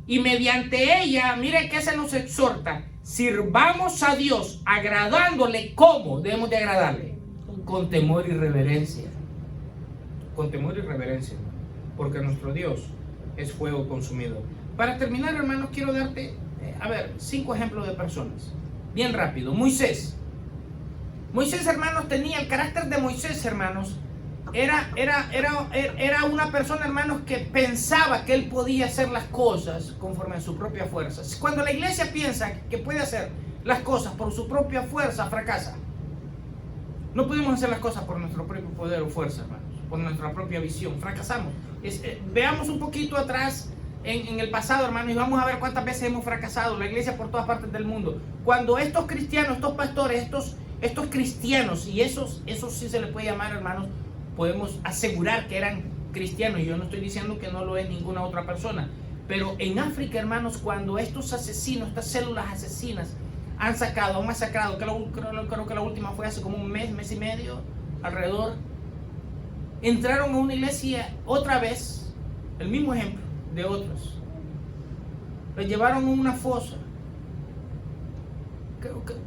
Y mediante ella, mire que se nos exhorta, sirvamos a Dios agradándole. ¿Cómo debemos de agradarle? Con temor y reverencia. Con temor y reverencia. Porque nuestro Dios es fuego consumido. Para terminar, hermanos, quiero darte, 5 ejemplos de personas. Bien rápido. Moisés. Moisés, hermanos, tenía el carácter de Moisés, hermanos. Era una persona, hermanos, que pensaba que él podía hacer las cosas conforme a su propia fuerza. Cuando la iglesia piensa que puede hacer las cosas por su propia fuerza, fracasa. No podemos hacer las cosas por nuestro propio poder o fuerza, hermanos, por nuestra propia visión. Fracasamos. Veamos un poquito atrás en el pasado, hermanos, y vamos a ver cuántas veces hemos fracasado. La iglesia por todas partes del mundo. Cuando estos cristianos, estos pastores, estos cristianos, y esos sí se les puede llamar, hermanos, podemos asegurar que eran cristianos, y yo no estoy diciendo que no lo es ninguna otra persona, pero en África, hermanos, cuando estos asesinos, estas células asesinas han masacrado, creo que la última fue hace como un mes y medio, alrededor, entraron a una iglesia otra vez, el mismo ejemplo de otros, los llevaron a una fosa.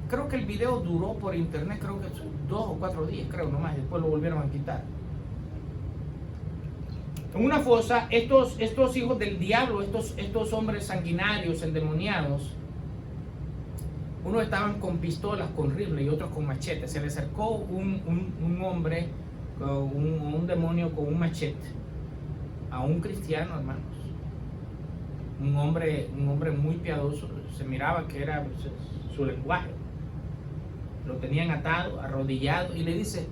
Creo que el video duró por internet, creo que 2 o 4 días, creo nomás, después lo volvieron a quitar. En una fosa, estos hijos del diablo, estos hombres sanguinarios, endemoniados, unos estaban con pistolas, con rifles y otros con machetes. Se le acercó un hombre, un demonio con un machete a un cristiano, hermanos. Un hombre muy piadoso, se miraba que era su lenguaje. Lo tenían atado, arrodillado, y le dice,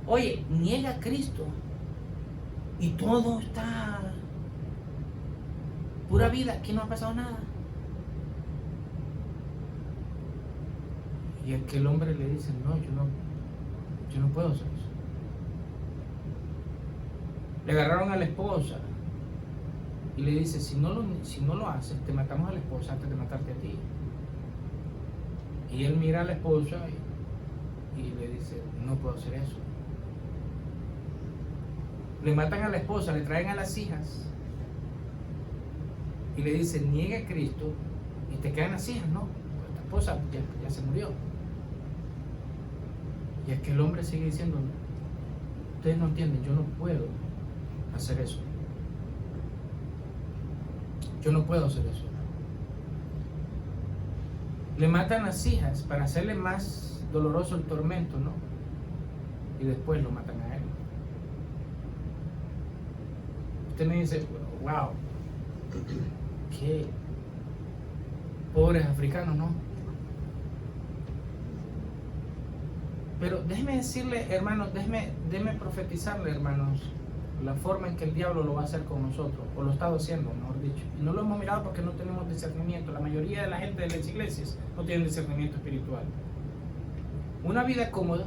oye, niega a Cristo y todo está pura vida, aquí no ha pasado nada. Y aquel hombre le dice, no, yo no puedo hacer eso. Le agarraron a la esposa y le dice, si no lo haces, te matamos a la esposa antes de matarte a ti. Y él mira a la esposa y le dice, no puedo hacer eso. Le matan a la esposa, le traen a las hijas y le dicen, niega a Cristo y te quedan las hijas. No, pues tu esposa ya se murió. Y es que el hombre sigue diciendo, ustedes no entienden, yo no puedo hacer eso. Yo no puedo hacer eso. Le matan a las hijas para hacerle más doloroso el tormento, ¿no? Y después lo matan a él. Usted me dice, wow, qué pobres africanos, ¿no? Pero déjeme decirle, hermanos, déjeme profetizarle, hermanos, la forma en que el diablo lo va a hacer con nosotros, o lo ha estado haciendo, mejor dicho. Y no lo hemos mirado porque no tenemos discernimiento. La mayoría de la gente de las iglesias no tienen discernimiento espiritual. Una vida cómoda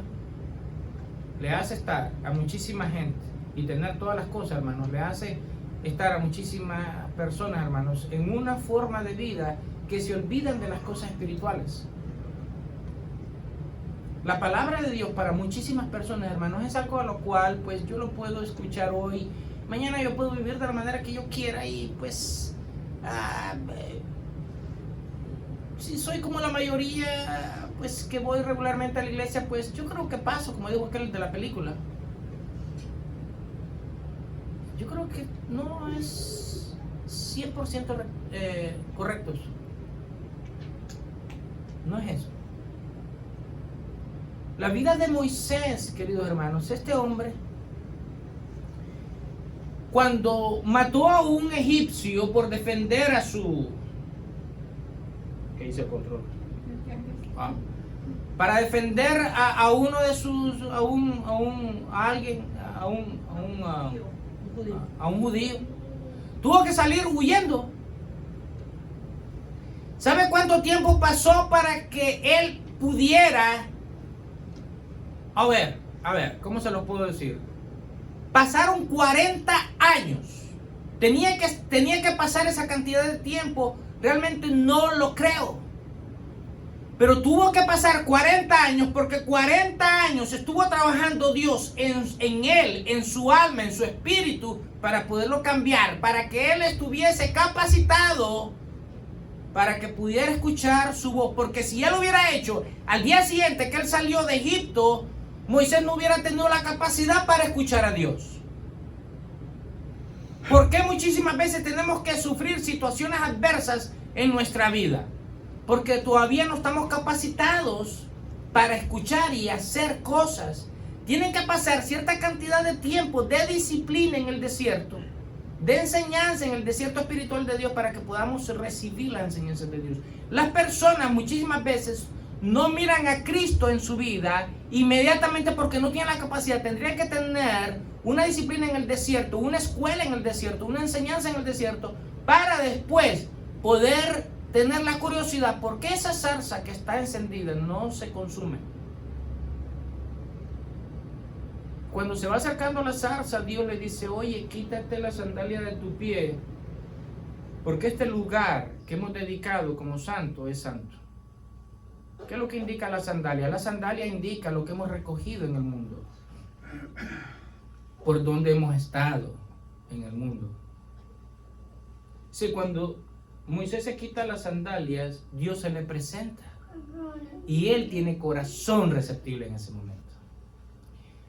le hace estar a muchísima gente y tener todas las cosas, hermanos, le hace estar a muchísimas personas, hermanos, en una forma de vida que se olvidan de las cosas espirituales. La palabra de Dios para muchísimas personas, hermanos, es algo a lo cual pues yo lo puedo escuchar hoy, mañana yo puedo vivir de la manera que yo quiera y pues si soy como la mayoría, pues que voy regularmente a la iglesia, pues yo creo que paso, como dijo aquel de la película. Yo creo que no es 100% correcto eso. No es eso. La vida de Moisés, queridos hermanos, este hombre cuando mató a un egipcio por defender a su... ¿Qué dice el control? Para defender a uno de sus... a un judío. Tuvo que salir huyendo. ¿Sabe cuánto tiempo pasó para que él pudiera? A ver, ¿cómo se lo puedo decir? Pasaron 40 años. Tenía que pasar esa cantidad de tiempo. Realmente no lo creo. Pero tuvo que pasar 40 años porque 40 años estuvo trabajando Dios en él, en su alma, en su espíritu, para poderlo cambiar, para que él estuviese capacitado, para que pudiera escuchar su voz. Porque si él lo hubiera hecho al día siguiente que él salió de Egipto, Moisés no hubiera tenido la capacidad para escuchar a Dios. ¿Por qué muchísimas veces tenemos que sufrir situaciones adversas en nuestra vida? Porque todavía no estamos capacitados para escuchar y hacer cosas. Tienen que pasar cierta cantidad de tiempo de disciplina en el desierto, de enseñanza en el desierto espiritual de Dios, para que podamos recibir la enseñanza de Dios. Las personas muchísimas veces no miran a Cristo en su vida inmediatamente porque no tienen la capacidad. Tendrían que tener una disciplina en el desierto, una escuela en el desierto, una enseñanza en el desierto, para después poder tener la curiosidad. ¿Por qué esa zarza que está encendida no se consume? Cuando se va acercando a la zarza, Dios le dice: oye, quítate la sandalia de tu pie, porque este lugar que hemos dedicado como santo es santo. ¿Qué es lo que indica la sandalia? La sandalia indica lo que hemos recogido en el mundo, por donde hemos estado en el mundo. Sí, cuando Moisés se quita las sandalias, Dios se le presenta y él tiene corazón receptible en ese momento.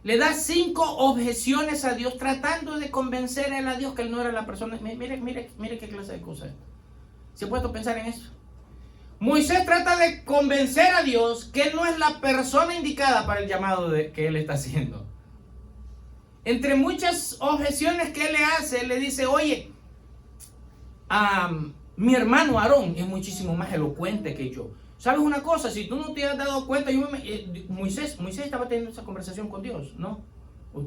Le da 5 objeciones a Dios, tratando de convencer a Dios que él no era la persona. Mire qué clase de cosa es. ¿Se ha puesto a pensar en eso? Moisés trata de convencer a Dios que él no es la persona indicada para el llamado que él está haciendo. Entre muchas objeciones que él le hace, le dice: oye, mi hermano Aarón es muchísimo más elocuente que yo. ¿Sabes una cosa? Si tú no te has dado cuenta, Moisés estaba teniendo esa conversación con Dios, ¿no?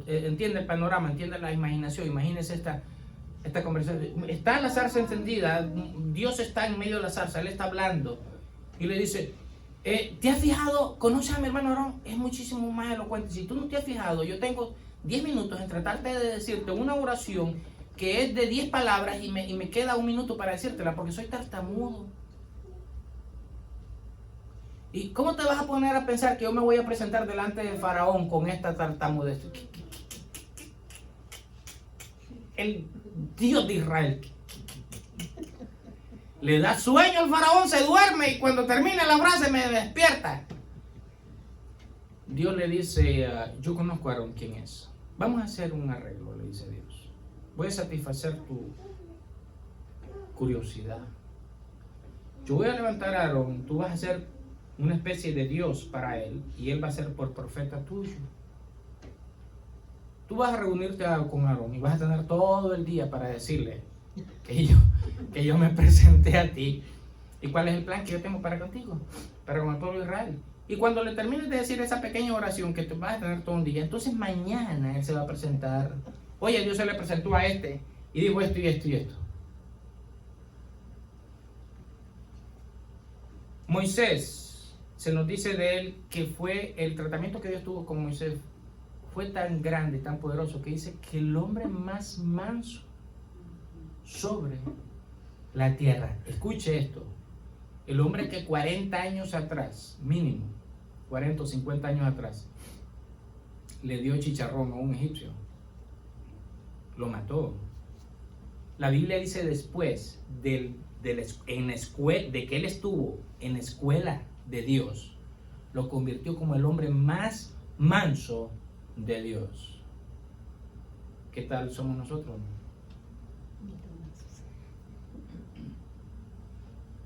Entiende el panorama, entiende la imaginación. Imagínese esta conversación. Está la zarza encendida, Dios está en medio de la zarza, él está hablando y le dice: ¿te has fijado? ¿Conoces a mi hermano Aarón? Es muchísimo más elocuente. Si tú no te has fijado, yo tengo 10 minutos en tratarte de decirte una oración que es de 10 palabras y me queda 1 minuto para decírtela porque soy tartamudo. ¿Y cómo te vas a poner a pensar que yo me voy a presentar delante del faraón con esta tartamudez? El Dios de Israel le da sueño al faraón, se duerme y cuando termina la frase me despierta. Dios le dice: yo conozco a Aarón quién es. Vamos a hacer un arreglo, le dice Dios. Voy a satisfacer tu curiosidad. Yo voy a levantar a Aarón, tú vas a ser una especie de Dios para él y él va a ser por profeta tuyo. Tú vas a reunirte con Aarón y vas a tener todo el día para decirle que yo me presenté a ti y cuál es el plan que yo tengo para contigo, para con el pueblo de Israel. Y cuando le termines de decir esa pequeña oración que tú vas a tener todo un día, entonces mañana él se va a presentar. Oye, Dios se le presentó a este y dijo esto y esto y esto. Moisés, se nos dice de él que fue el tratamiento que Dios tuvo con Moisés, fue tan grande, tan poderoso, que dice que el hombre más manso sobre la tierra. Escuche esto: el hombre que 40 años atrás, mínimo 40 o 50 años atrás, le dio chicharrón a un egipcio, lo mató. La Biblia dice después de que él estuvo en la escuela de Dios, lo convirtió como el hombre más manso de Dios. ¿Qué tal somos nosotros?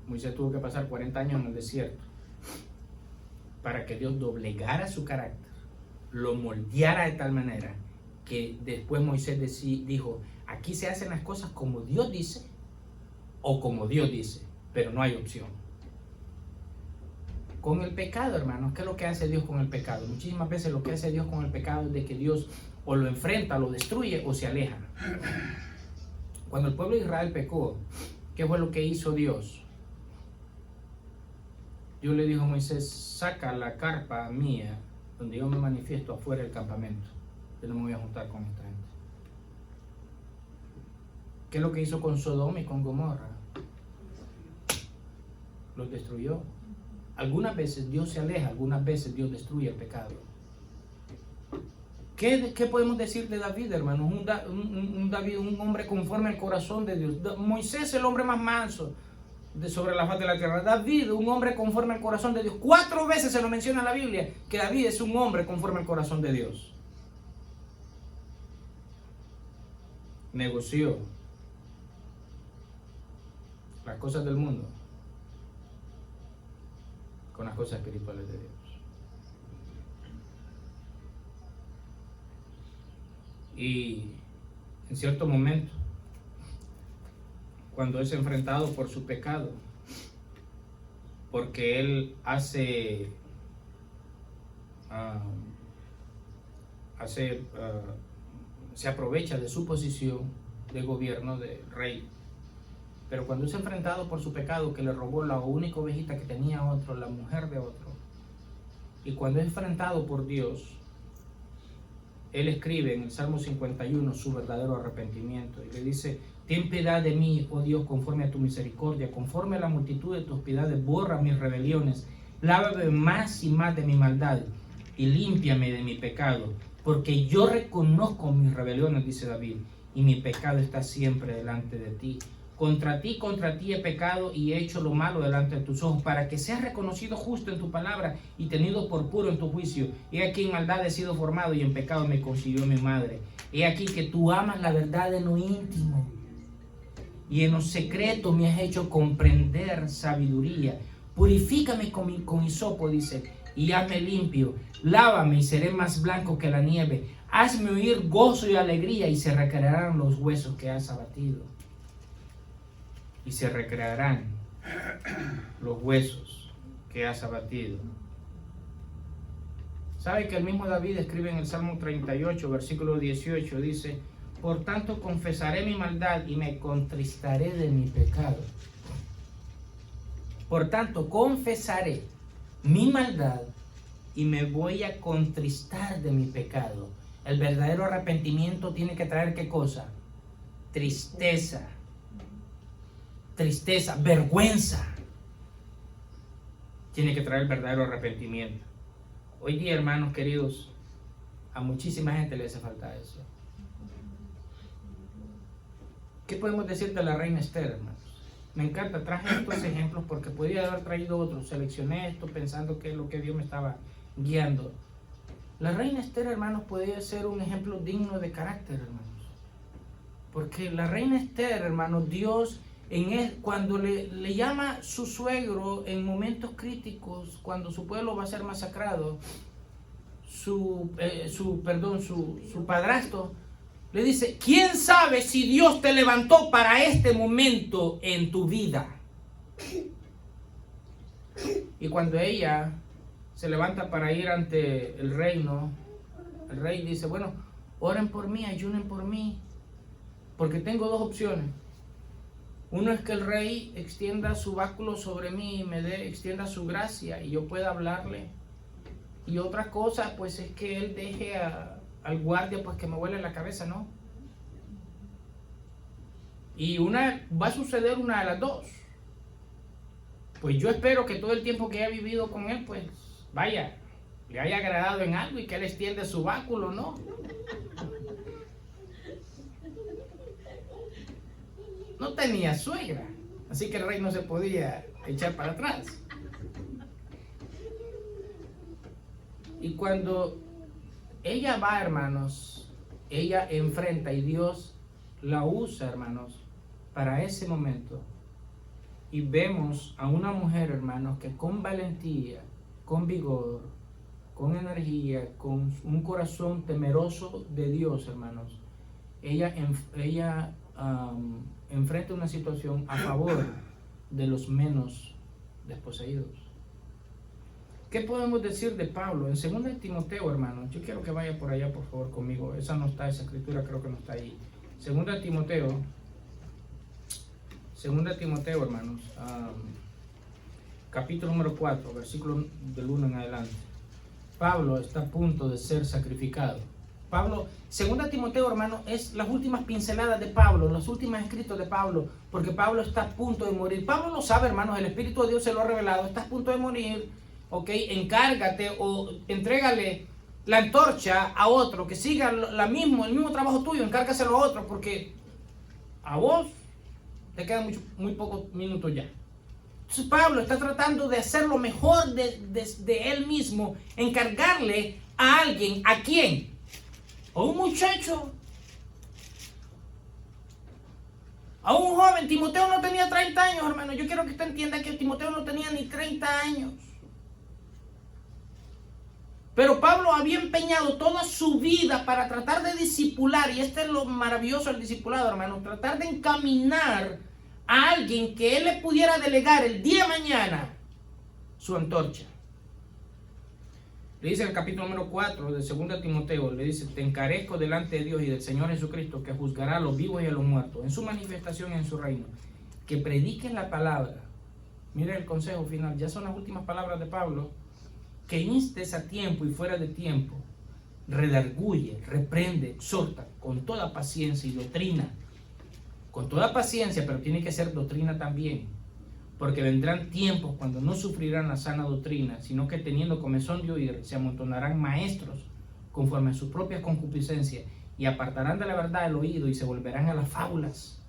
Moisés tuvo que pasar 40 años en el desierto para que Dios doblegara su carácter, lo moldeara de tal manera que después Moisés dijo: Aquí se hacen las cosas como Dios dice o como Dios dice, pero no hay opción. Con el pecado, hermanos, ¿qué es lo que hace Dios con el pecado? Muchísimas veces lo que hace Dios con el pecado es de que Dios o lo enfrenta, lo destruye o se aleja. Cuando el pueblo de Israel pecó, ¿qué fue lo que hizo Dios? Dios le dijo a Moisés: saca la carpa mía, donde yo me manifiesto, afuera del campamento. Yo no me voy a juntar con esta gente. ¿Qué es lo que hizo con Sodoma y con Gomorra? Los destruyó. Algunas veces Dios se aleja, algunas veces Dios destruye el pecado. ¿Qué podemos decir de David, hermanos? David, un hombre conforme al corazón de Dios. Moisés, el hombre más manso sobre la faz de la tierra. David, un hombre conforme al corazón de Dios. 4 veces se lo menciona en la Biblia que David es un hombre conforme al corazón de Dios. Negoció las cosas del mundo con las cosas espirituales de Dios. Y en cierto momento, cuando es enfrentado por su pecado, porque él se aprovecha de su posición de gobierno, de rey, pero cuando es enfrentado por su pecado, que le robó la única ovejita que tenía otro, la mujer de otro, y cuando es enfrentado por Dios, él escribe en el Salmo 51 su verdadero arrepentimiento y le dice: ten piedad de mí, oh Dios, conforme a tu misericordia, conforme a la multitud de tus piedades, borra mis rebeliones, lávame más y más de mi maldad y límpiame de mi pecado, porque yo reconozco mis rebeliones, dice David, y mi pecado está siempre delante de ti. Contra ti he pecado y he hecho lo malo delante de tus ojos, para que seas reconocido justo en tu palabra y tenido por puro en tu juicio. He aquí en maldad he sido formado y en pecado me concibió mi madre. He aquí que tú amas la verdad en lo íntimo y en lo secreto me has hecho comprender sabiduría. Purifícame con hisopo, dice, y hazme limpio. Lávame y seré más blanco que la nieve. Hazme oír gozo y alegría y se recrearán los huesos que has abatido. Y se recrearán los huesos que has abatido. ¿Sabe que el mismo David escribe en el Salmo 38, versículo 18? Dice: por tanto confesaré mi maldad y me contristaré de mi pecado. Por tanto confesaré mi maldad y me voy a contristar de mi pecado. El verdadero arrepentimiento tiene que traer ¿qué cosa? Tristeza. Tristeza, vergüenza. Tiene que traer el verdadero arrepentimiento. Hoy día, hermanos queridos, a muchísima gente le hace falta eso. ¿Qué podemos decir de la reina Esther, hermanos? Me encanta, traje estos ejemplos porque podría haber traído otros. Seleccioné esto pensando que es lo que Dios me estaba guiando. La reina Esther, hermanos, podría ser un ejemplo digno de carácter, hermanos. Porque la reina Esther, hermanos, Dios cuando le llama su suegro en momentos críticos, cuando su pueblo va a ser masacrado, su padrastro le dice: ¿quién sabe si Dios te levantó para este momento en tu vida? Y cuando ella se levanta para ir ante el reino, el rey dice: bueno, oren por mí, ayunen por mí, porque tengo 2 opciones. Uno es que el rey extienda su báculo sobre mí y extienda su gracia y yo pueda hablarle. Y otra cosa, pues, es que él deje al guardia, pues, que me vuele la cabeza, ¿no? Y va a suceder una de las dos. Pues yo espero que todo el tiempo que haya vivido con él, pues, vaya, le haya agradado en algo y que él extienda su báculo, ¿no? No tenía suegra, así que el rey no se podía echar para atrás. Y cuando ella va, hermanos, ella enfrenta y Dios la usa, hermanos, para ese momento. Y vemos a una mujer, hermanos, que con valentía, con vigor, con energía, con un corazón temeroso de Dios, hermanos, ella enfrenta una situación a favor de los menos desposeídos. ¿Qué podemos decir de Pablo? En 2 de Timoteo, hermanos, yo quiero que vaya por allá, por favor, conmigo. Esa no está, esa escritura creo que no está ahí. 2 de Timoteo, hermanos, capítulo número 4, versículo del 1 en adelante. Pablo está a punto de ser sacrificado. Pablo, 2 Timoteo, hermano, es las últimas pinceladas de Pablo, los últimos escritos de Pablo, porque Pablo está a punto de morir. Pablo lo sabe, hermanos, el Espíritu de Dios se lo ha revelado, está a punto de morir, ok, encárgate o entrégale la antorcha a otro, que siga el mismo trabajo tuyo, encárgaselo a otro, porque a vos te quedan muy pocos minutos ya. Entonces Pablo está tratando de hacer lo mejor de él mismo, encargarle a alguien. ¿A quién? A un muchacho, a un joven. Timoteo no tenía 30 años, hermano. Yo quiero que usted entienda que Timoteo no tenía ni 30 años. Pero Pablo había empeñado toda su vida para tratar de discipular, y este es lo maravilloso del discipulado, hermano, tratar de encaminar a alguien que él le pudiera delegar el día de mañana su antorcha. Le dice en el capítulo número 4 de 2 Timoteo, le dice: te encarezco delante de Dios y del Señor Jesucristo, que juzgará a los vivos y a los muertos en su manifestación y en su reino, que prediquen la palabra. Mire el consejo final, ya son las últimas palabras de Pablo: que instes a tiempo y fuera de tiempo, redarguye, reprende, exhorta con toda paciencia y doctrina. Con toda paciencia, pero tiene que ser doctrina también. Porque vendrán tiempos cuando no sufrirán la sana doctrina, sino que teniendo comezón de oír, se amontonarán maestros conforme a sus propias concupiscencias, y apartarán de la verdad el oído y se volverán a las fábulas.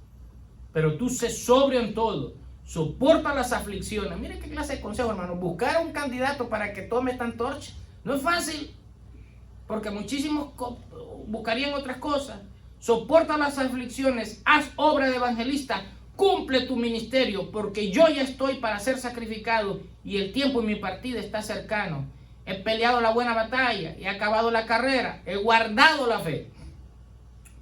Pero tú sé sobrio en todo, soporta las aflicciones. Mire qué clase de consejo, hermano. Buscar un candidato para que tome esta antorcha no es fácil, porque muchísimos buscarían otras cosas. Soporta las aflicciones, haz obra de evangelista, cumple tu ministerio, porque yo ya estoy para ser sacrificado y el tiempo de mi partida está cercano. He peleado la buena batalla, he acabado la carrera, he guardado la fe.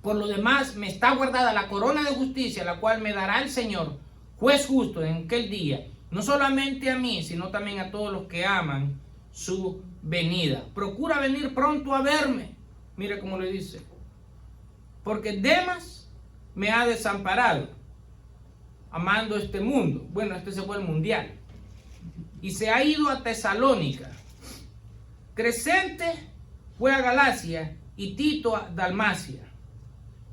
Por lo demás, me está guardada la corona de justicia, la cual me dará el Señor, juez justo, en aquel día, no solamente a mí, sino también a todos los que aman su venida. Procura venir pronto a verme. Mire cómo le dice: porque Demas me ha desamparado, amando este mundo. Bueno, este se fue el mundial, y se ha ido a Tesalónica. Crescente fue a Galacia y Tito a Dalmacia.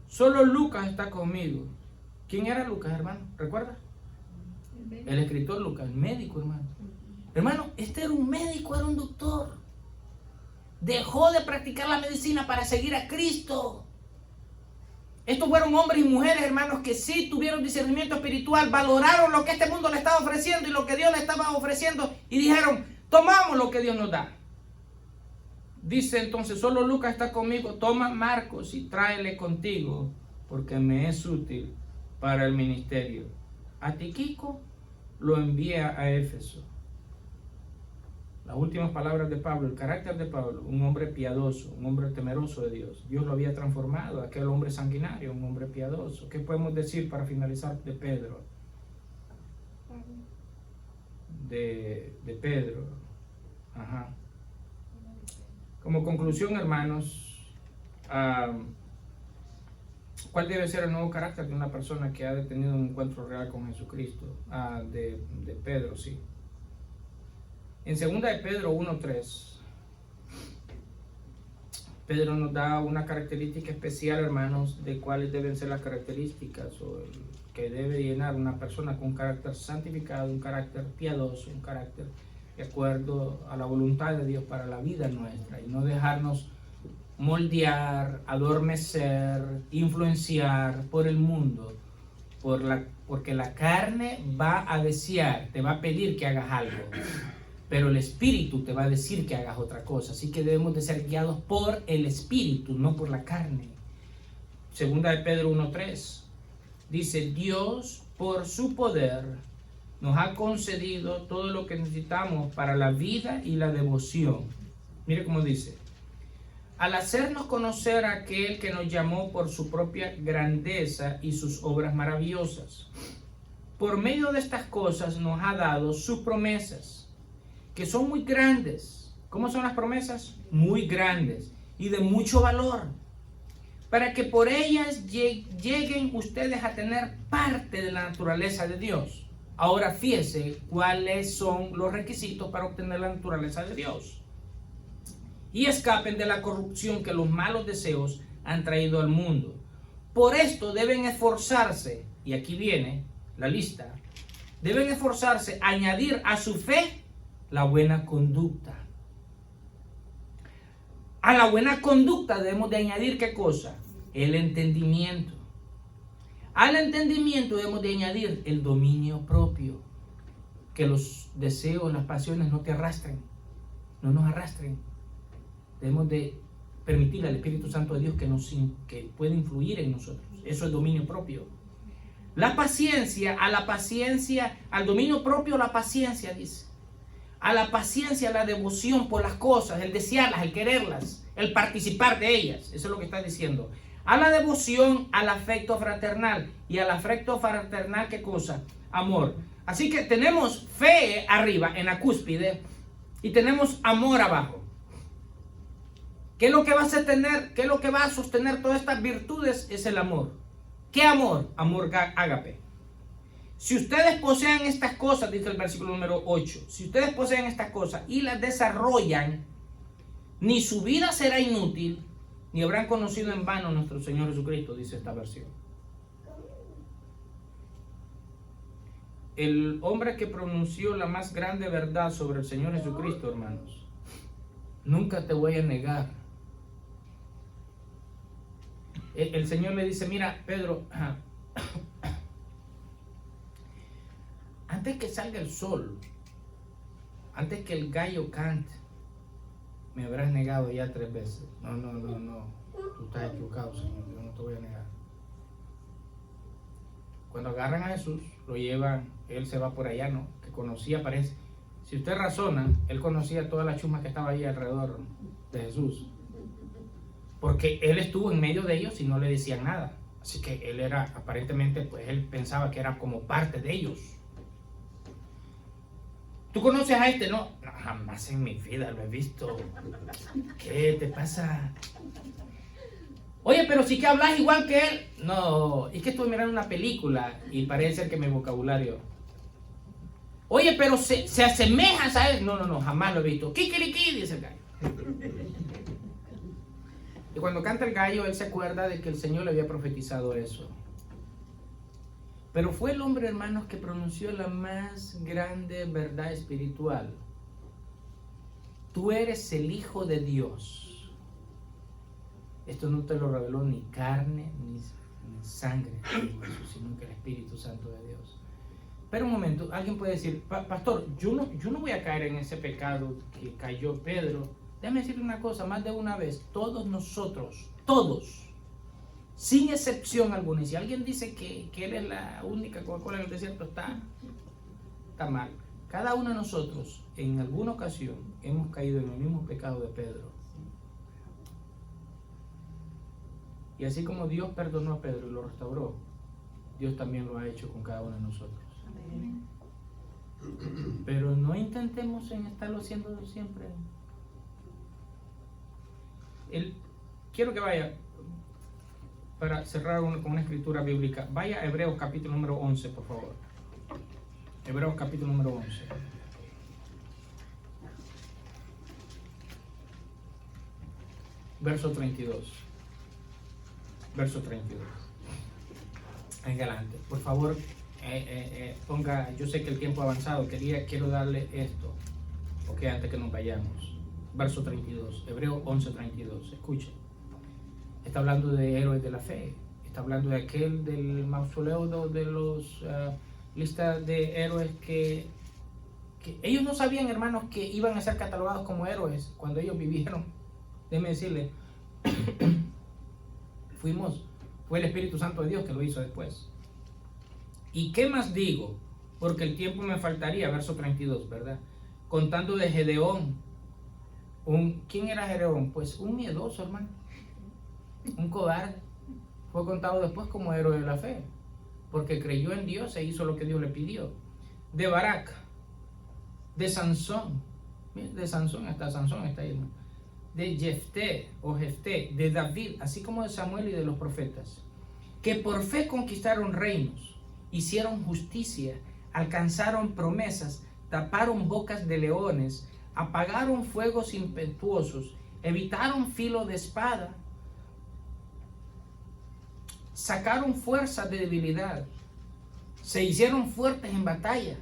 Solo Lucas está conmigo. ¿Quién era Lucas, hermano? ¿Recuerda? El escritor Lucas, el médico, hermano. Hermano, este era un médico, era un doctor. Dejó de practicar la medicina para seguir a Cristo. Estos fueron hombres y mujeres, hermanos, que sí tuvieron discernimiento espiritual, valoraron lo que este mundo le estaba ofreciendo y lo que Dios le estaba ofreciendo, y dijeron: tomamos lo que Dios nos da. Dice entonces: solo Lucas está conmigo, toma Marcos y tráele contigo, porque me es útil para el ministerio. A Tíquico lo envía a Éfeso. Las últimas palabras de Pablo, el carácter de Pablo: un hombre piadoso, un hombre temeroso de Dios. Dios lo había transformado, aquel hombre sanguinario, un hombre piadoso. ¿Qué podemos decir para finalizar de Pedro? De Pedro. Ajá. Como conclusión, hermanos, ¿cuál debe ser el nuevo carácter de una persona que ha tenido un encuentro real con Jesucristo? De Pedro, sí. En 2 de Pedro 1:3, Pedro nos da una característica especial, hermanos, de cuáles deben ser las características o que debe llenar una persona con un carácter santificado, un carácter piadoso, un carácter de acuerdo a la voluntad de Dios para la vida nuestra, y no dejarnos moldear, adormecer, influenciar por el mundo, porque la carne va a desear, te va a pedir que hagas algo, pero el Espíritu te va a decir que hagas otra cosa. Así que debemos de ser guiados por el Espíritu, no por la carne. 2 de Pedro 1:3 dice: Dios, por su poder, nos ha concedido todo lo que necesitamos para la vida y la devoción. Mire cómo dice: al hacernos conocer a aquel que nos llamó por su propia grandeza y sus obras maravillosas. Por medio de estas cosas nos ha dado sus promesas, que son muy grandes. ¿Cómo son las promesas? Muy grandes y de mucho valor, para que por ellas lleguen ustedes a tener parte de la naturaleza de Dios. Ahora fíjese cuáles son los requisitos para obtener la naturaleza de Dios. Y escapen de la corrupción que los malos deseos han traído al mundo. Por esto deben esforzarse, y aquí viene la lista, deben esforzarse a añadir a su fe la buena conducta. A la buena conducta debemos de añadir ¿qué cosa? El entendimiento. Al entendimiento debemos de añadir el dominio propio. Que los deseos, las pasiones no te arrastren, no nos arrastren. Debemos de permitir al Espíritu Santo de Dios que pueda influir en nosotros. Eso es dominio propio. La paciencia, al dominio propio la paciencia, dice. A la paciencia, la devoción por las cosas, el desearlas, el quererlas, el participar de ellas. Eso es lo que está diciendo. A la devoción, al afecto fraternal. Y al afecto fraternal, ¿qué cosa? Amor. Así que tenemos fe arriba, en la cúspide, y tenemos amor abajo. ¿Qué es lo que va a sostener? ¿Qué es lo que va a sostener todas estas virtudes? Es el amor. ¿Qué amor? Amor ágape. Si ustedes poseen estas cosas, dice el versículo número 8, si ustedes poseen estas cosas y las desarrollan, ni su vida será inútil, ni habrán conocido en vano a nuestro Señor Jesucristo, dice esta versión. El hombre que pronunció la más grande verdad sobre el Señor Jesucristo, hermanos, nunca te voy a negar. El Señor le dice, mira, Pedro, antes que salga el sol, antes que el gallo cante, me habrás negado ya 3 veces. No, tú estás equivocado, Señor, yo no te voy a negar. Cuando agarran a Jesús, lo llevan, él se va por allá, ¿no? Que conocía, parece. Si usted razona, él conocía todas las chumas que estaban ahí alrededor de Jesús. Porque él estuvo en medio de ellos y no le decían nada. Así que él era, aparentemente, pues él pensaba que era como parte de ellos. ¿Tú conoces a este? No, jamás en mi vida lo he visto. ¿Qué te pasa? Oye, pero sí que hablas igual que él. No, es que estoy mirando una película y parece ser que mi vocabulario. Oye, pero se asemejas a él. No, jamás lo he visto. Kikiriki, dice el gallo. Y cuando canta el gallo, él se acuerda de que el Señor le había profetizado eso. Pero fue el hombre, hermanos, que pronunció la más grande verdad espiritual. Tú eres el Hijo de Dios. Esto no te lo reveló ni carne ni sangre, sino que el Espíritu Santo de Dios. Pero un momento, alguien puede decir, pastor, yo no voy a caer en ese pecado que cayó Pedro. Déjame decirle una cosa, más de una vez, todos nosotros, todos, sin excepción alguna, y si alguien dice que él es la única Coca-Cola en el desierto, está mal. Cada uno de nosotros, en alguna ocasión, hemos caído en el mismo pecado de Pedro. Y así como Dios perdonó a Pedro y lo restauró, Dios también lo ha hecho con cada uno de nosotros. Amén. Pero no intentemos en estarlo haciendo siempre. Quiero que vaya, para cerrar con una escritura bíblica, vaya a Hebreos capítulo número 11, por favor. Hebreos capítulo número 11. Verso 32. Verso 32. Adelante. Por favor, ponga, yo sé que el tiempo ha avanzado, quiero darle esto, ok, antes que nos vayamos. Verso 32, Hebreo 11:32, escuchen. Está hablando de héroes de la fe, está hablando de aquel del mausoleo de los listas de héroes que ellos no sabían, hermanos, que iban a ser catalogados como héroes cuando ellos vivieron. Déjenme decirle, fue el Espíritu Santo de Dios que lo hizo después. ¿Y qué más digo? Porque el tiempo me faltaría, verso 32, ¿verdad? Contando de Gedeón, ¿Quién era Gedeón? Pues un miedoso, hermano. Un cobarde. Fue contado después como héroe de la fe, porque creyó en Dios e hizo lo que Dios le pidió. De Barak, de Sansón, de Sansón, hasta Sansón está ahí, hermano. De Jefté, de David, así como de Samuel y de los profetas, que por fe conquistaron reinos, hicieron justicia, alcanzaron promesas, taparon bocas de leones, apagaron fuegos impetuosos, evitaron filo de espada, sacaron fuerza de debilidad, se hicieron fuertes en batalla,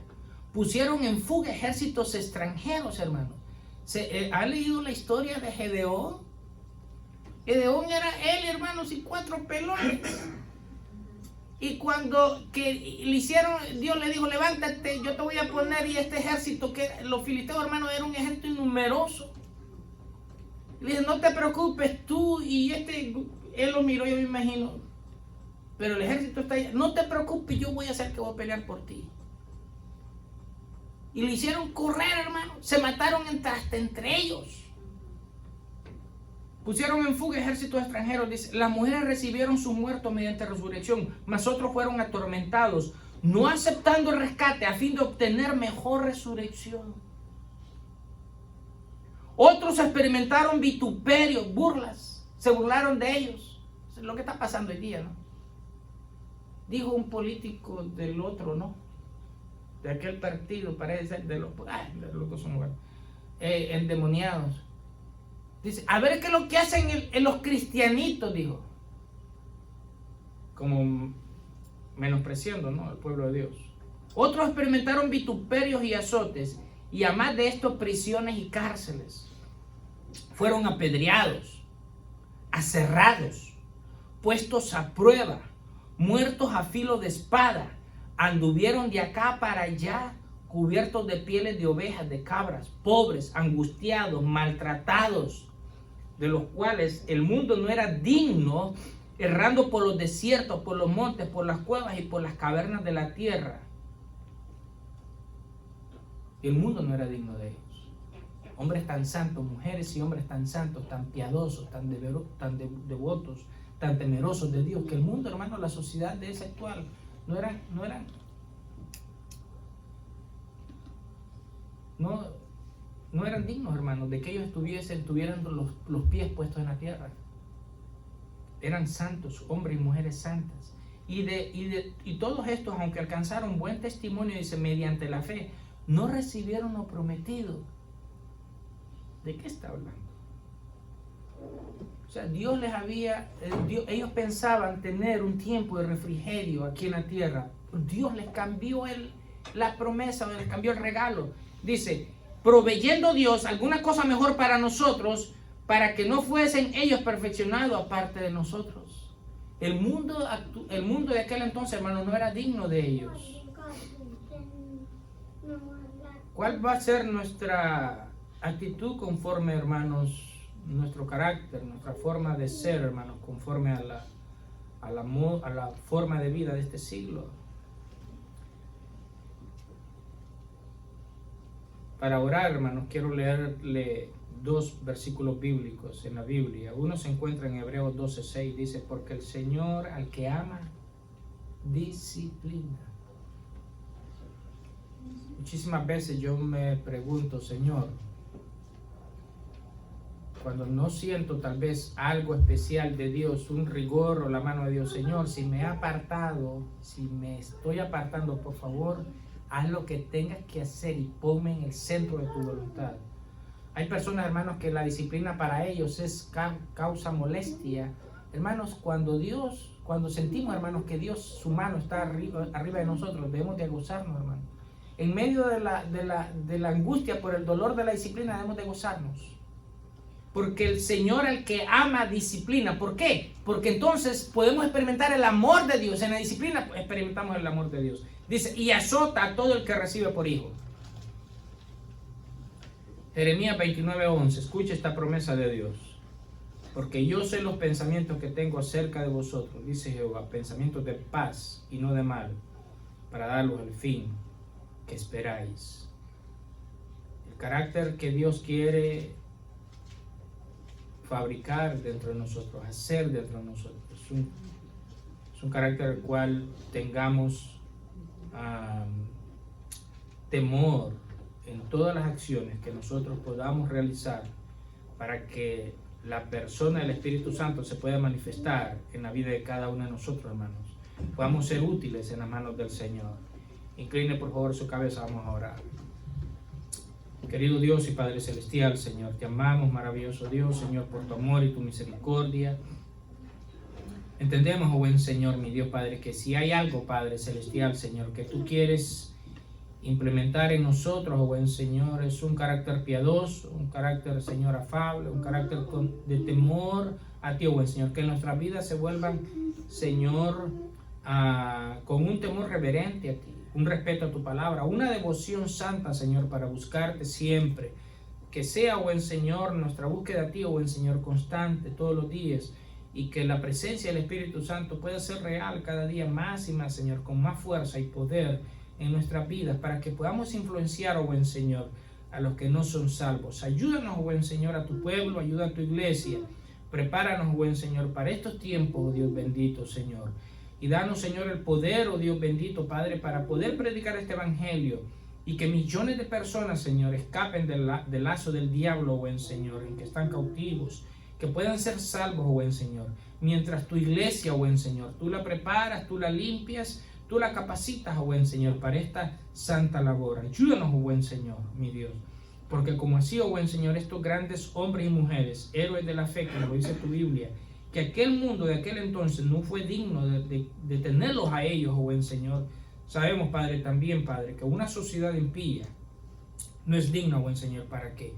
pusieron en fuga ejércitos extranjeros, hermanos. ¿Ha leído la historia de Gedeón? Gedeón era él, hermanos, y 4 pelones. Y cuando que le hicieron, Dios le dijo, levántate, yo te voy a poner, y este ejército, que los filisteos, hermanos, era un ejército numeroso. Le dice, no te preocupes, tú y él lo miró, yo me imagino, pero el ejército está allá, no te preocupes, yo voy a hacer que voy a pelear por ti. Y le hicieron correr, hermano, se mataron hasta entre ellos. Pusieron en fuga ejércitos extranjeros. Dice, las mujeres recibieron sus muertos mediante resurrección, mas otros fueron atormentados, no aceptando el rescate a fin de obtener mejor resurrección. Otros experimentaron vituperios, burlas, se burlaron de ellos. Es lo que está pasando hoy día, ¿no? Dijo un político del otro, ¿no? De aquel partido, parece ser de los otros son endemoniados. Dice, a ver qué es lo que hacen en los cristianitos, dijo. Como menospreciando, ¿no?, al pueblo de Dios. Otros experimentaron vituperios y azotes, y además de esto, prisiones y cárceles. Fueron apedreados, aserrados, puestos a prueba, muertos a filo de espada. Anduvieron de acá para allá, cubiertos de pieles de ovejas, de cabras, pobres, angustiados, maltratados, de los cuales el mundo no era digno, errando por los desiertos, por los montes, por las cuevas y por las cavernas de la tierra. El mundo no era digno de ellos. Hombres tan santos, mujeres y hombres tan santos, tan piadosos, tan devotos, tan temerosos de Dios, que el mundo, hermano, la sociedad de esa actual, no eran dignos, hermanos, de que ellos tuvieran los pies puestos en la tierra. Eran santos, hombres y mujeres santas. Y todos estos, aunque alcanzaron buen testimonio, dice, mediante la fe, no recibieron lo prometido. ¿De qué está hablando? O sea, Dios les había, ellos pensaban tener un tiempo de refrigerio aquí en la tierra. Dios les cambió la promesa, les cambió el regalo. Dice, proveyendo Dios alguna cosa mejor para nosotros, para que no fuesen ellos perfeccionados aparte de nosotros. El mundo de aquel entonces, hermano, no era digno de ellos. ¿Cuál va a ser nuestra actitud conforme, hermanos, nuestro carácter, nuestra forma de ser, hermanos, conforme a la forma de vida de este siglo? Para orar, hermanos, quiero leerle 2 versículos bíblicos en la Biblia. Uno se encuentra en Hebreos 12:6, dice, porque el Señor al que ama, disciplina. Muchísimas veces yo me pregunto, Señor, cuando no siento tal vez algo especial de Dios, un rigor o la mano de Dios, Señor, si me estoy apartando, por favor, haz lo que tengas que hacer y ponme en el centro de tu voluntad. Hay personas, hermanos, que la disciplina para ellos es causa molestia. Hermanos, cuando sentimos, hermanos, que Dios, su mano está arriba de nosotros, debemos de gozarnos, hermanos. En medio de la angustia por el dolor de la disciplina, debemos de gozarnos. Porque el Señor al que ama disciplina. ¿Por qué? Porque entonces podemos experimentar el amor de Dios. En la disciplina experimentamos el amor de Dios. Dice, y azota a todo el que recibe por hijo. Jeremías 29:11. Escucha esta promesa de Dios. Porque yo sé los pensamientos que tengo acerca de vosotros, dice Jehová, pensamientos de paz y no de mal, para daros el fin que esperáis. El carácter que Dios quiere fabricar dentro de nosotros, hacer dentro de nosotros. Es un carácter al cual tengamos temor en todas las acciones que nosotros podamos realizar para que la persona del Espíritu Santo se pueda manifestar en la vida de cada uno de nosotros, hermanos. Podamos ser útiles en las manos del Señor. Incline por favor su cabeza, vamos a orar. Querido Dios y Padre Celestial, Señor, te amamos, maravilloso Dios, Señor, por tu amor y tu misericordia. Entendemos, oh buen Señor, mi Dios Padre, que si hay algo, Padre Celestial, Señor, que tú quieres implementar en nosotros, oh buen Señor, es un carácter piadoso, un carácter, Señor, afable, un carácter de temor a ti, oh buen Señor, que en nuestras vidas se vuelvan, Señor, con un temor reverente a ti, un respeto a tu palabra, una devoción santa, Señor, para buscarte siempre. Que sea, oh buen Señor, nuestra búsqueda a ti, oh buen Señor, constante todos los días, y que la presencia del Espíritu Santo pueda ser real cada día más y más, Señor, con más fuerza y poder en nuestras vidas, para que podamos influenciar, oh buen Señor, a los que no son salvos. Ayúdanos, oh buen Señor, a tu pueblo, ayuda a tu iglesia. Prepáranos, oh buen Señor, para estos tiempos, oh Dios bendito, Señor. Y danos, Señor, el poder, oh Dios bendito, Padre, para poder predicar este evangelio y que millones de personas, Señor, escapen del lazo del diablo, oh buen Señor, en que están cautivos, que puedan ser salvos, oh buen Señor. Mientras tu iglesia, oh buen Señor, tú la preparas, tú la limpias, tú la capacitas, oh buen Señor, para esta santa labor. Ayúdanos, oh buen Señor, mi Dios. Porque como así, oh buen Señor, estos grandes hombres y mujeres, héroes de la fe, como lo dice tu Biblia, que aquel mundo de aquel entonces no fue digno de tenerlos a ellos, oh buen Señor. Sabemos, Padre, también, Padre, que una sociedad impía no es digna, oh buen Señor, para que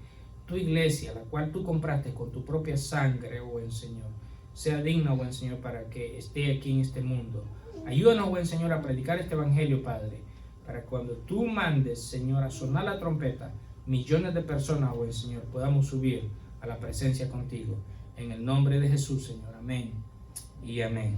tu iglesia, la cual tú compraste con tu propia sangre, oh buen Señor, sea digna, oh buen Señor, para que esté aquí en este mundo. Ayúdanos, oh buen Señor, a predicar este evangelio, Padre, para cuando tú mandes, Señor, a sonar la trompeta, millones de personas, oh buen Señor, podamos subir a la presencia contigo. En el nombre de Jesús, Señor. Amén y amén.